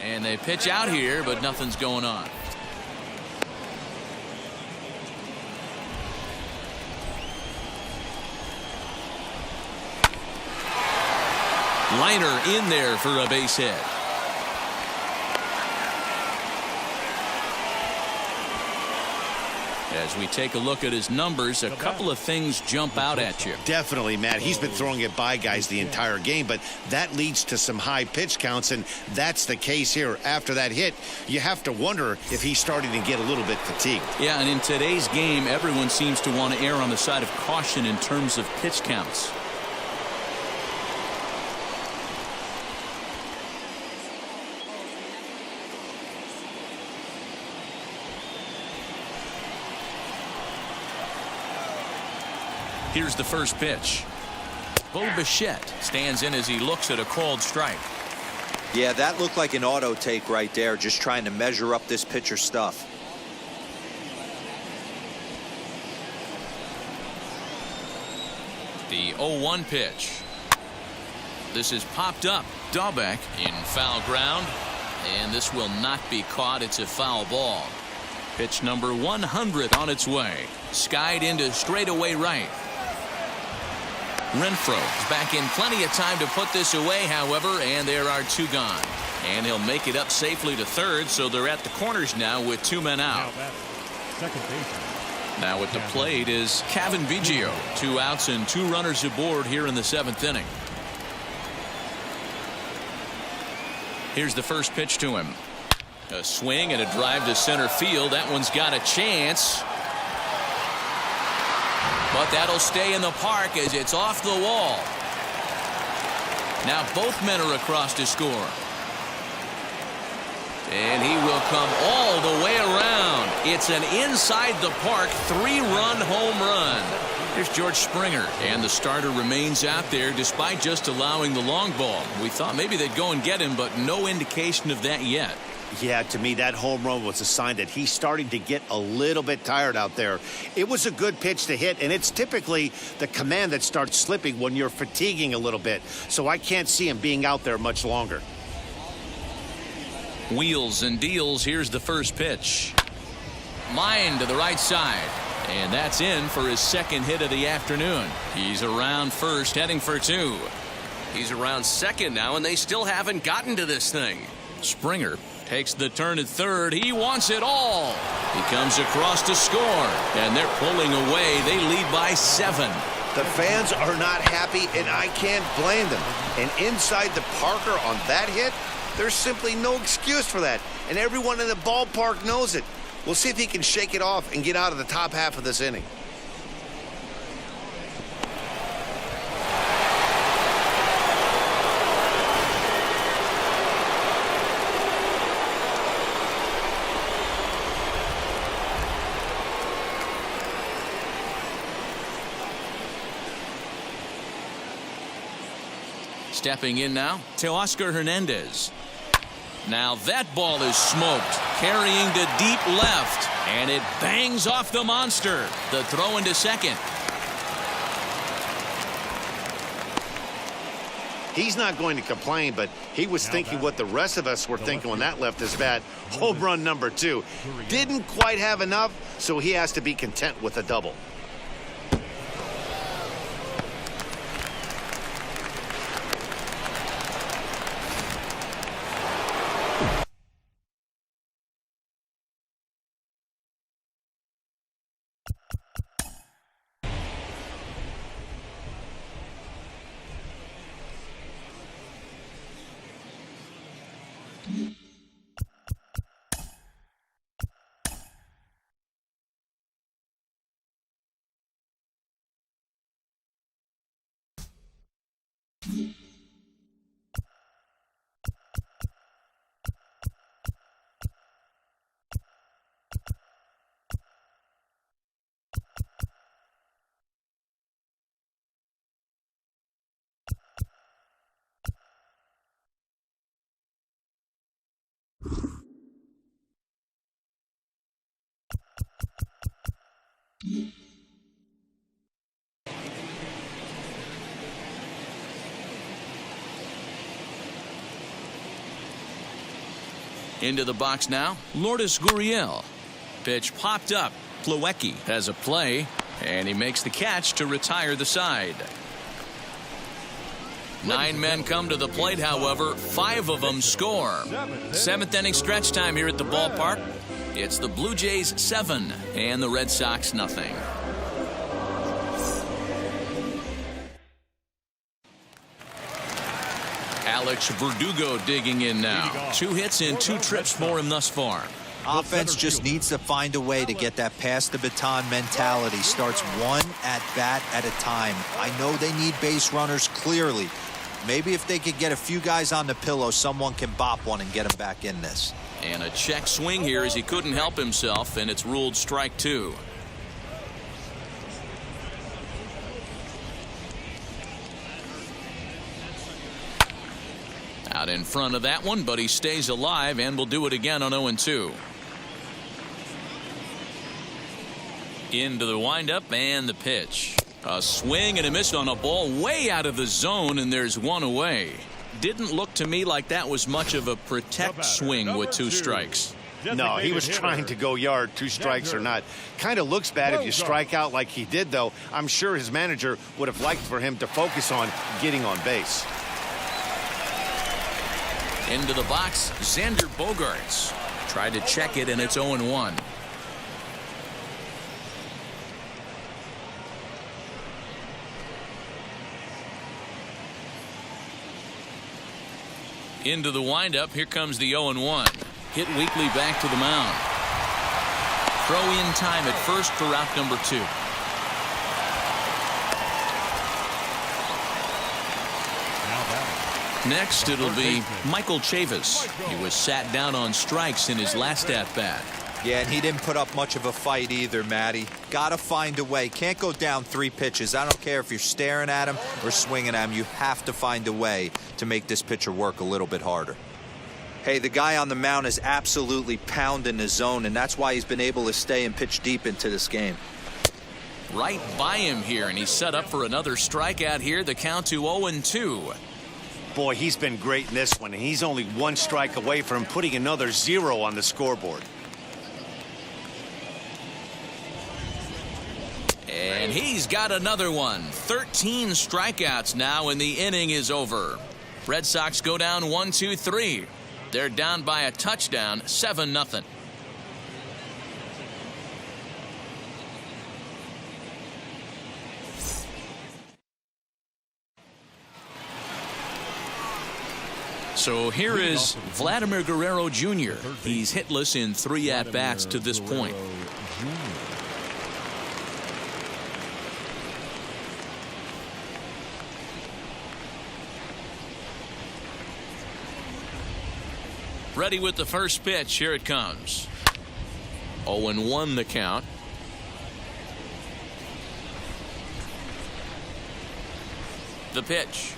And they pitch out here, but nothing's going on. Liner in there for a base hit. As we take a look at his numbers, a couple of things jump out at you. Definitely, Matt. He's been throwing it by guys the entire game, but that leads to some high pitch counts, and that's the case here. After that hit, you have to wonder if he's starting to get a little bit fatigued. Yeah, and in today's game, everyone seems to want to err on the side of caution in terms of pitch counts. Here's the first pitch. Bo Bichette stands in as he looks at a called strike. Yeah, that looked like an auto take right there, just trying to measure up this pitcher's stuff. The 0-1 pitch. This is popped up. Dahlbeck in foul ground, and this will not be caught. It's a foul ball. Pitch number 100 on its way. Skied into straightaway right. Renfroe is back in plenty of time to put this away, however, and there are 2 gone. And he'll make it up safely to third, so they're at the corners now with 2 men out. Second baseman. Now at the plate is Kevin Biggio. 2 outs and 2 runners aboard here in the 7th inning. Here's the first pitch to him. A swing and a drive to center field. That one's got a chance. But that'll stay in the park as it's off the wall. Now both men are across to score. And he will come all the way around. It's an inside the park 3-run home run. Here's George Springer, and the starter remains out there despite just allowing the long ball. We thought maybe they'd go and get him, but no indication of that yet. Yeah, to me, that home run was a sign that he's starting to get a little bit tired out there. It was a good pitch to hit, and it's typically the command that starts slipping when you're fatiguing a little bit. So I can't see him being out there much longer. Wheels and deals. Here's the first pitch. Line to the right side. And that's in for his second hit of the afternoon. He's around first, heading for 2. He's around second now, and they still haven't gotten to this thing. Springer takes the turn at third. He wants it all. He comes across to score, and they're pulling away. They lead by 7. The fans are not happy, and I can't blame them. And inside the Parker on that hit, there's simply no excuse for that. And everyone in the ballpark knows it. We'll see if he can shake it off and get out of the top half of this inning. Stepping in now, Teoscar Hernandez. Now that ball is smoked, carrying to deep left, and it bangs off the monster. The throw into second. He's not going to complain, but he was thinking what the rest of us were thinking when that left his bat. Home run number 2. Didn't quite have enough, so he has to be content with a double. Into the box now, Lourdes Gurriel. Pitch popped up. Plawecki has a play, and he makes the catch to retire the side. 9 men come to the plate, however, 5 of them score. 7th inning stretch time here at the ballpark. It's the Blue Jays 7 and the Red Sox nothing. Alex Verdugo digging in now. 2 hits and 2 trips for him thus far. Offense just needs to find a way to get that pass the baton mentality. Starts one at bat at a time. I know they need base runners clearly. Maybe if they could get a few guys on the pillow, someone can bop one and get him back in this. And a check swing here as he couldn't help himself, and it's ruled strike 2. Out in front of that one, but he stays alive and will do it again on 0-2. Into the windup and the pitch. A swing and a miss on a ball way out of the zone, and there's one away. Didn't look to me like that was much of a protect swing with 2 strikes. No, he was trying to go yard, 2 strikes or not. Kind of looks bad if you strike out like he did, though. I'm sure his manager would have liked for him to focus on getting on base. Into the box, Xander Bogaerts. Tried to check it, and it's 0-1. Into the windup, here comes the 0-1. Hit weakly back to the mound. Throw in time at first for out number 2. Next, it'll be Michael Chavis. He was sat down on strikes in his last at-bat. Yeah, and he didn't put up much of a fight either, Matty. Gotta find a way. Can't go down 3 pitches. I don't care if you're staring at him or swinging at him. You have to find a way to make this pitcher work a little bit harder. Hey, the guy on the mound is absolutely pounding the zone, and that's why he's been able to stay and pitch deep into this game. Right by him here, and he's set up for another strikeout here. The count to 0-2. Boy, he's been great in this one, and he's only 1 strike away from putting another 0 on the scoreboard. And he's got another one. 13 strikeouts now, and the inning is over. Red Sox go down 1-2-3. They're down by a touchdown, 7-0. So here is Vladimir Guerrero Jr. He's hitless in 3 at-bats to this point. Ready with the first pitch. Here it comes. 0-1 the count. The pitch.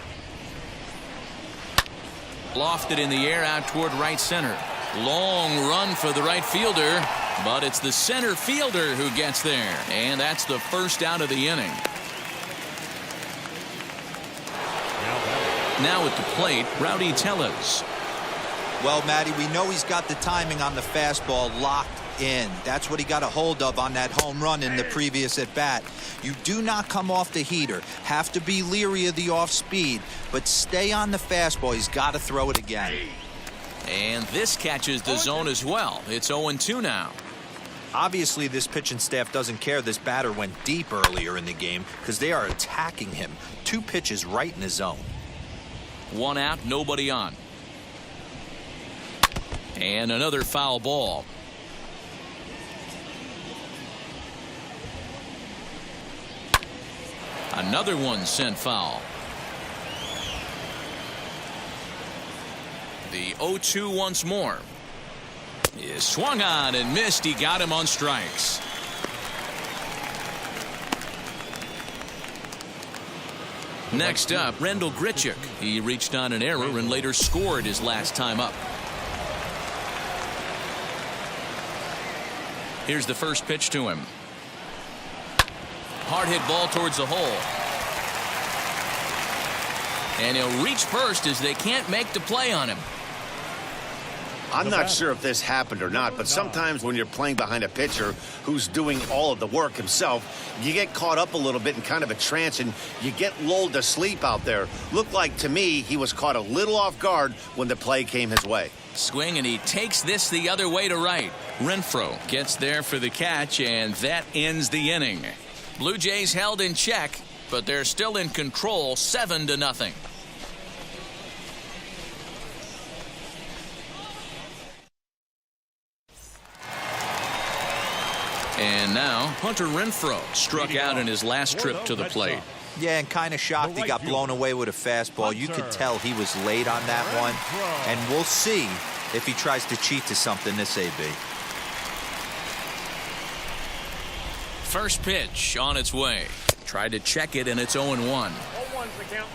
Lofted in the air out toward right center. Long run for the right fielder, but it's the center fielder who gets there. And that's the first out of the inning. Now at the plate, Rowdy Tellez. Well, Matty, we know he's got the timing on the fastball locked in. That's what he got a hold of on that home run in the previous at-bat. You do not come off the heater. Have to be leery of the off-speed, but stay on the fastball. He's got to throw it again. And this catches the zone as well. It's 0-2 now. Obviously, this pitching staff doesn't care this batter went deep earlier in the game because they are attacking him. 2 pitches right in the zone. 1 out, nobody on. And another foul ball. Another one sent foul. The 0-2 once more. Is swung on and missed. He got him on strikes. Next up, Randall Grichuk. He reached on an error and later scored his last time up. Here's the first pitch to him. Hard hit ball towards the hole. And he'll reach first as they can't make the play on him. I'm not sure if this happened or not, but sometimes when you're playing behind a pitcher who's doing all of the work himself, you get caught up a little bit in kind of a trance and you get lulled to sleep out there. Looked like to me he was caught a little off guard when the play came his way. Swing, and he takes this the other way to right. Renfroe gets there for the catch, and that ends the inning. Blue Jays held in check, but they're still in control, 7-0. And now Hunter Renfroe struck out in his last trip to the plate. Yeah, and kind of shocked he got blown away with a fastball. You could tell he was late on that one. And we'll see if he tries to cheat to something this AB. First pitch on its way. Tried to check it, and it's 0-1. 0-1's the count.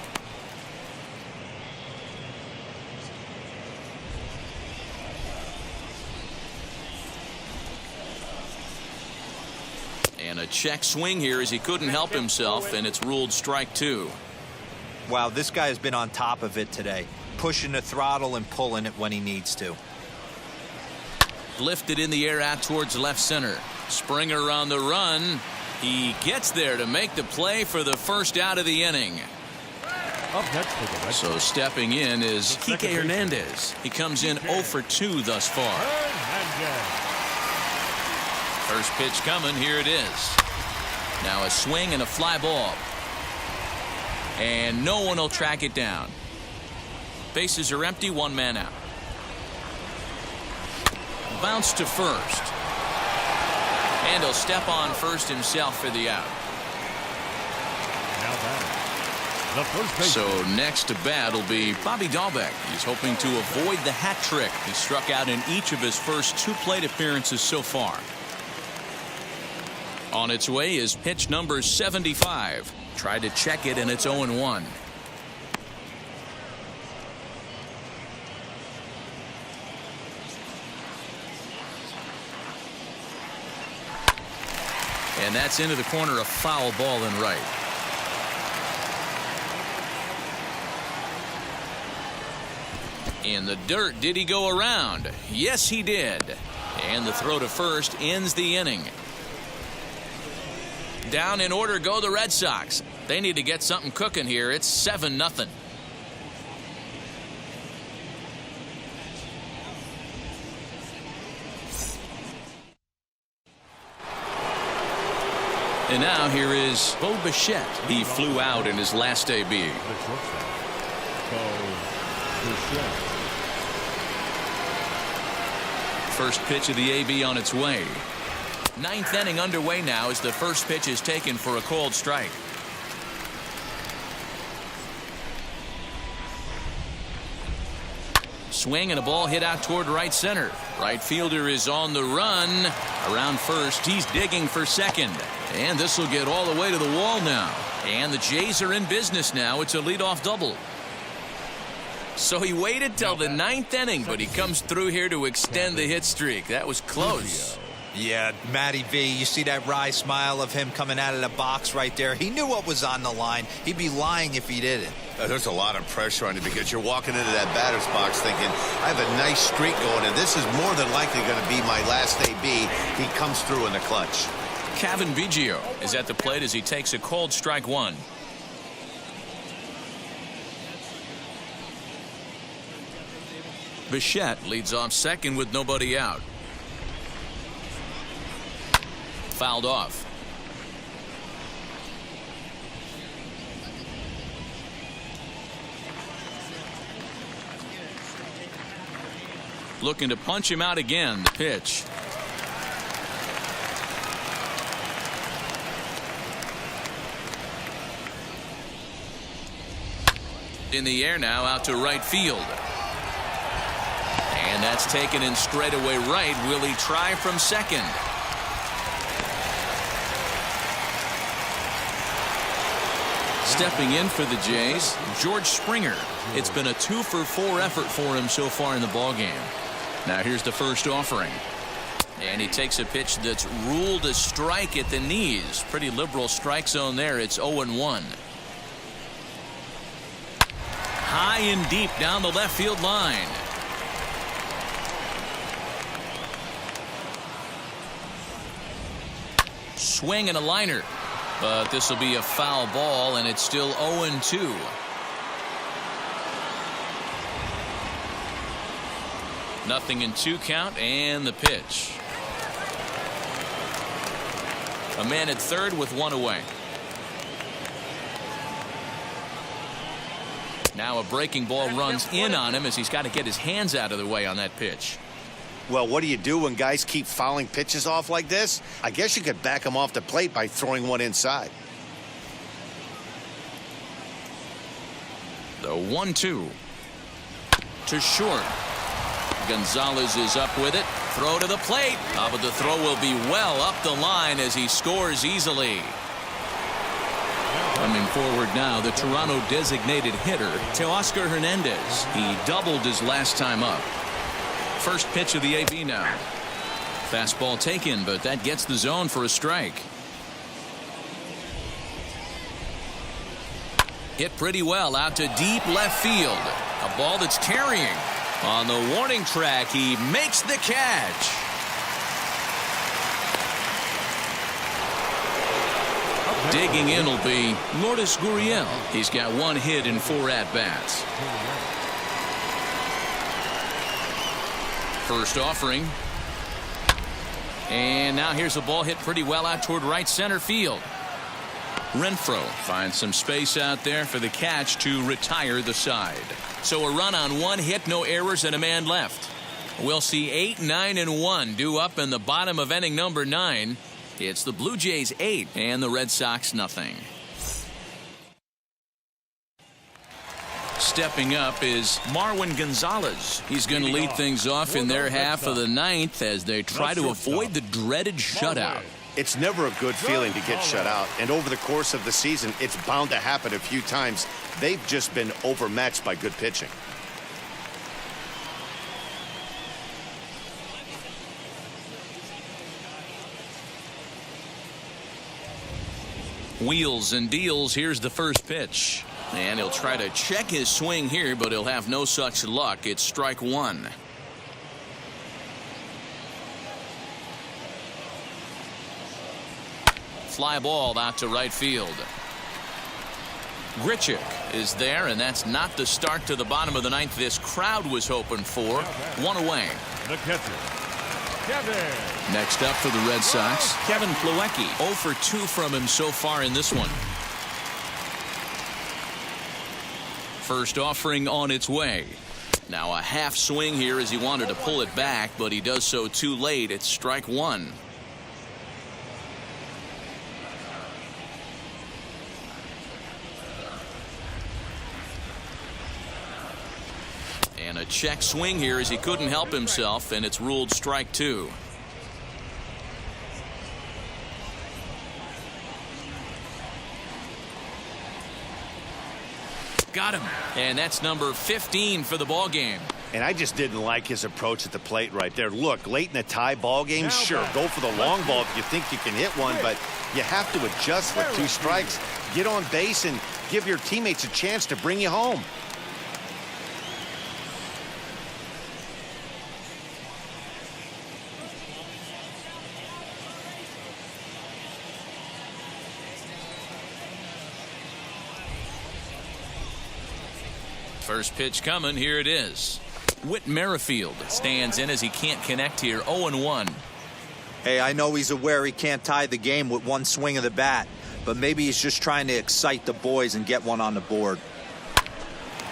check swing here as he couldn't help himself, and it's ruled strike 2. Wow, this guy has been on top of it today, pushing the throttle and pulling it when he needs to. Lifted in the air out towards left center. Springer on the run. He gets there to make the play for the first out of the inning. Up next for the Red So Sox. stepping in is a.k.a. Hernandez. He comes in 0 for 2 thus far. First pitch coming. Here it is. Now a swing and a fly ball. And no one will track it down. Bases are empty, 1 man out. Bounce to first. And he'll step on first himself for the out. Now batting. The first baseman. So next to bat will be Bobby Dahlbeck. He's hoping to avoid the hat trick. He struck out in each of his first 2 plate appearances so far. On its way is pitch number 75. Tried to check it, and it's 0-1. And that's into the corner, a foul ball and right. In the dirt, did he go around? Yes, he did. And the throw to first ends the inning. Down in order go the Red Sox. They need to get something cooking here. It's 7-0. And now here is Bo Bichette. He flew out in his last AB. The shortstop, Bo Bichette. First pitch of the AB on its way. 9th inning underway now as the first pitch is taken for a called strike. Swing and a ball hit out toward right center. Right fielder is on the run. Around first, he's digging for second. And this will get all the way to the wall now. And the Jays are in business now. It's a leadoff double. So he waited till the 9th inning, but he comes through here to extend the hit streak. That was close. Yeah, Matty V, you see that wry smile of him coming out of the box right there. He knew what was on the line. He'd be lying if he didn't. There's a lot of pressure on you because you're walking into that batter's box thinking, I have a nice streak going, and this is more than likely going to be my last AB. He comes through in the clutch. Kevin Biggio is at the plate as he takes a called strike 1. Bichette leads off second with nobody out. Fouled off. Looking to punch him out again. The pitch. In the air now out to right field. And that's taken in straightaway right. Will he try from second? Stepping in for the Jays, George Springer. It's been a 2 for 4 effort for him so far in the ballgame. Now here's the first offering. And he takes a pitch that's ruled a strike at the knees. Pretty liberal strike zone there. It's 0-1. High and deep down the left field line. Swing and a liner. But this will be a foul ball, and it's still 0-2. Nothing in 2 count, and the pitch. A man at third with 1 away. Now a breaking ball runs in on him as he's got to get his hands out of the way on that pitch. Well, what do you do when guys keep fouling pitches off like this? I guess you could back them off the plate by throwing one inside. The 1-2 to short. Gonzalez is up with it. Throw to the plate. But the throw will be well up the line as he scores easily. Coming forward now, the Toronto designated hitter, Teoscar Hernandez. He doubled his last time up. First pitch of the AB now. Fastball taken, but that gets the zone for a strike. Hit pretty well out to deep left field. A ball that's carrying. On the warning track, he makes the catch. Digging in will be Lourdes Gurriel. He's got 1 hit in 4 at-bats. First offering. And now here's a ball hit pretty well out toward right center field. Renfroe finds some space out there for the catch to retire the side. So a run on 1 hit, no errors, and a man left. We'll see 8, 9, and 1 due up in the bottom of inning number 9. It's the Blue Jays 8 and the Red Sox nothing. Stepping up is Marwin Gonzalez. He's going to lead things off in their half of the 9th as they try to avoid the dreaded shutout. It's never a good feeling to get shut out, and over the course of the season, it's bound to happen a few times. They've just been overmatched by good pitching. Wheels and deals. Here's the first pitch. And he'll try to check his swing here, but he'll have no such luck. It's strike 1. Fly ball out to right field. Grichuk is there, and that's not the start to the bottom of the 9th this crowd was hoping for. 1 away. The catcher, Kevin. Next up for the Red Sox, Kevin Plawecki. 0 for 2 from him so far in this one. First offering on its way. Now a half swing here as he wanted to pull it back, but he does so too late. It's strike 1. And a check swing here as he couldn't help himself, and it's ruled strike 2. Got him. And that's number 15 for the ball game. And I just didn't like his approach at the plate right there. Look, late in a tie ball game, sure, go for the long ball if you think you can hit one, but you have to adjust with 2 strikes, get on base, and give your teammates a chance to bring you home. First pitch coming. Here it is. Whit Merrifield stands in as he can't connect here. 0-1. Hey, I know he's aware he can't tie the game with 1 swing of the bat, but maybe he's just trying to excite the boys and get one on the board.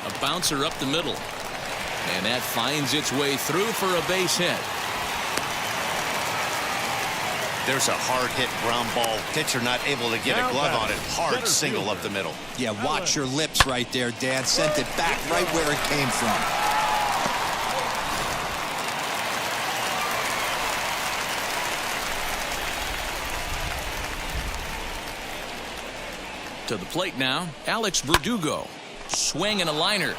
A bouncer up the middle. And that finds its way through for a base hit. There's a hard hit ground ball. Pitcher not able to get a glove on it. Hard single up the middle. Yeah, watch your lips right there, Dan. Sent it back right where it came from. To the plate now, Alex Verdugo. Swing and a liner.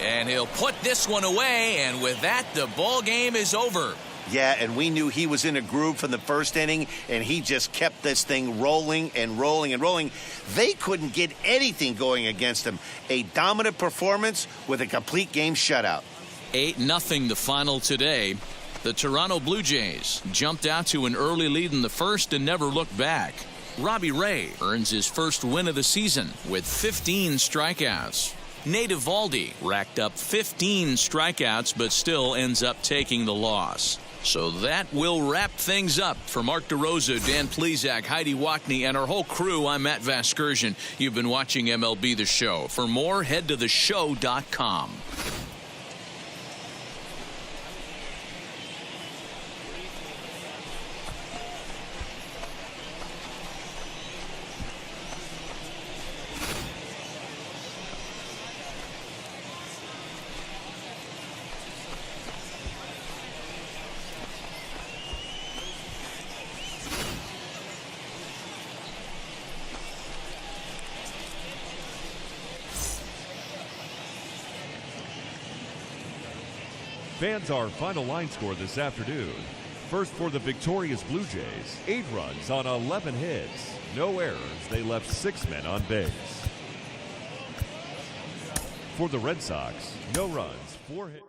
And he'll put this one away, and with that, the ball game is over. Yeah, and we knew he was in a groove from the first inning, and he just kept this thing rolling and rolling and rolling. They couldn't get anything going against him. A dominant performance with a complete game shutout. 8-0 the final today. The Toronto Blue Jays jumped out to an early lead in the first and never looked back. Robbie Ray earns his first win of the season with 15 strikeouts. Nate Eovaldi racked up 15 strikeouts but still ends up taking the loss. So that will wrap things up. For Mark DeRosa, Dan Plesac, Heidi Wackney, and our whole crew, I'm Matt Vasgersian. You've been watching MLB The Show. For more, head to theshow.com. Fans, our final line score this afternoon. First for the victorious Blue Jays, 8 runs on 11 hits. No errors. They left 6 men on base. For the Red Sox, no runs, 4 hits.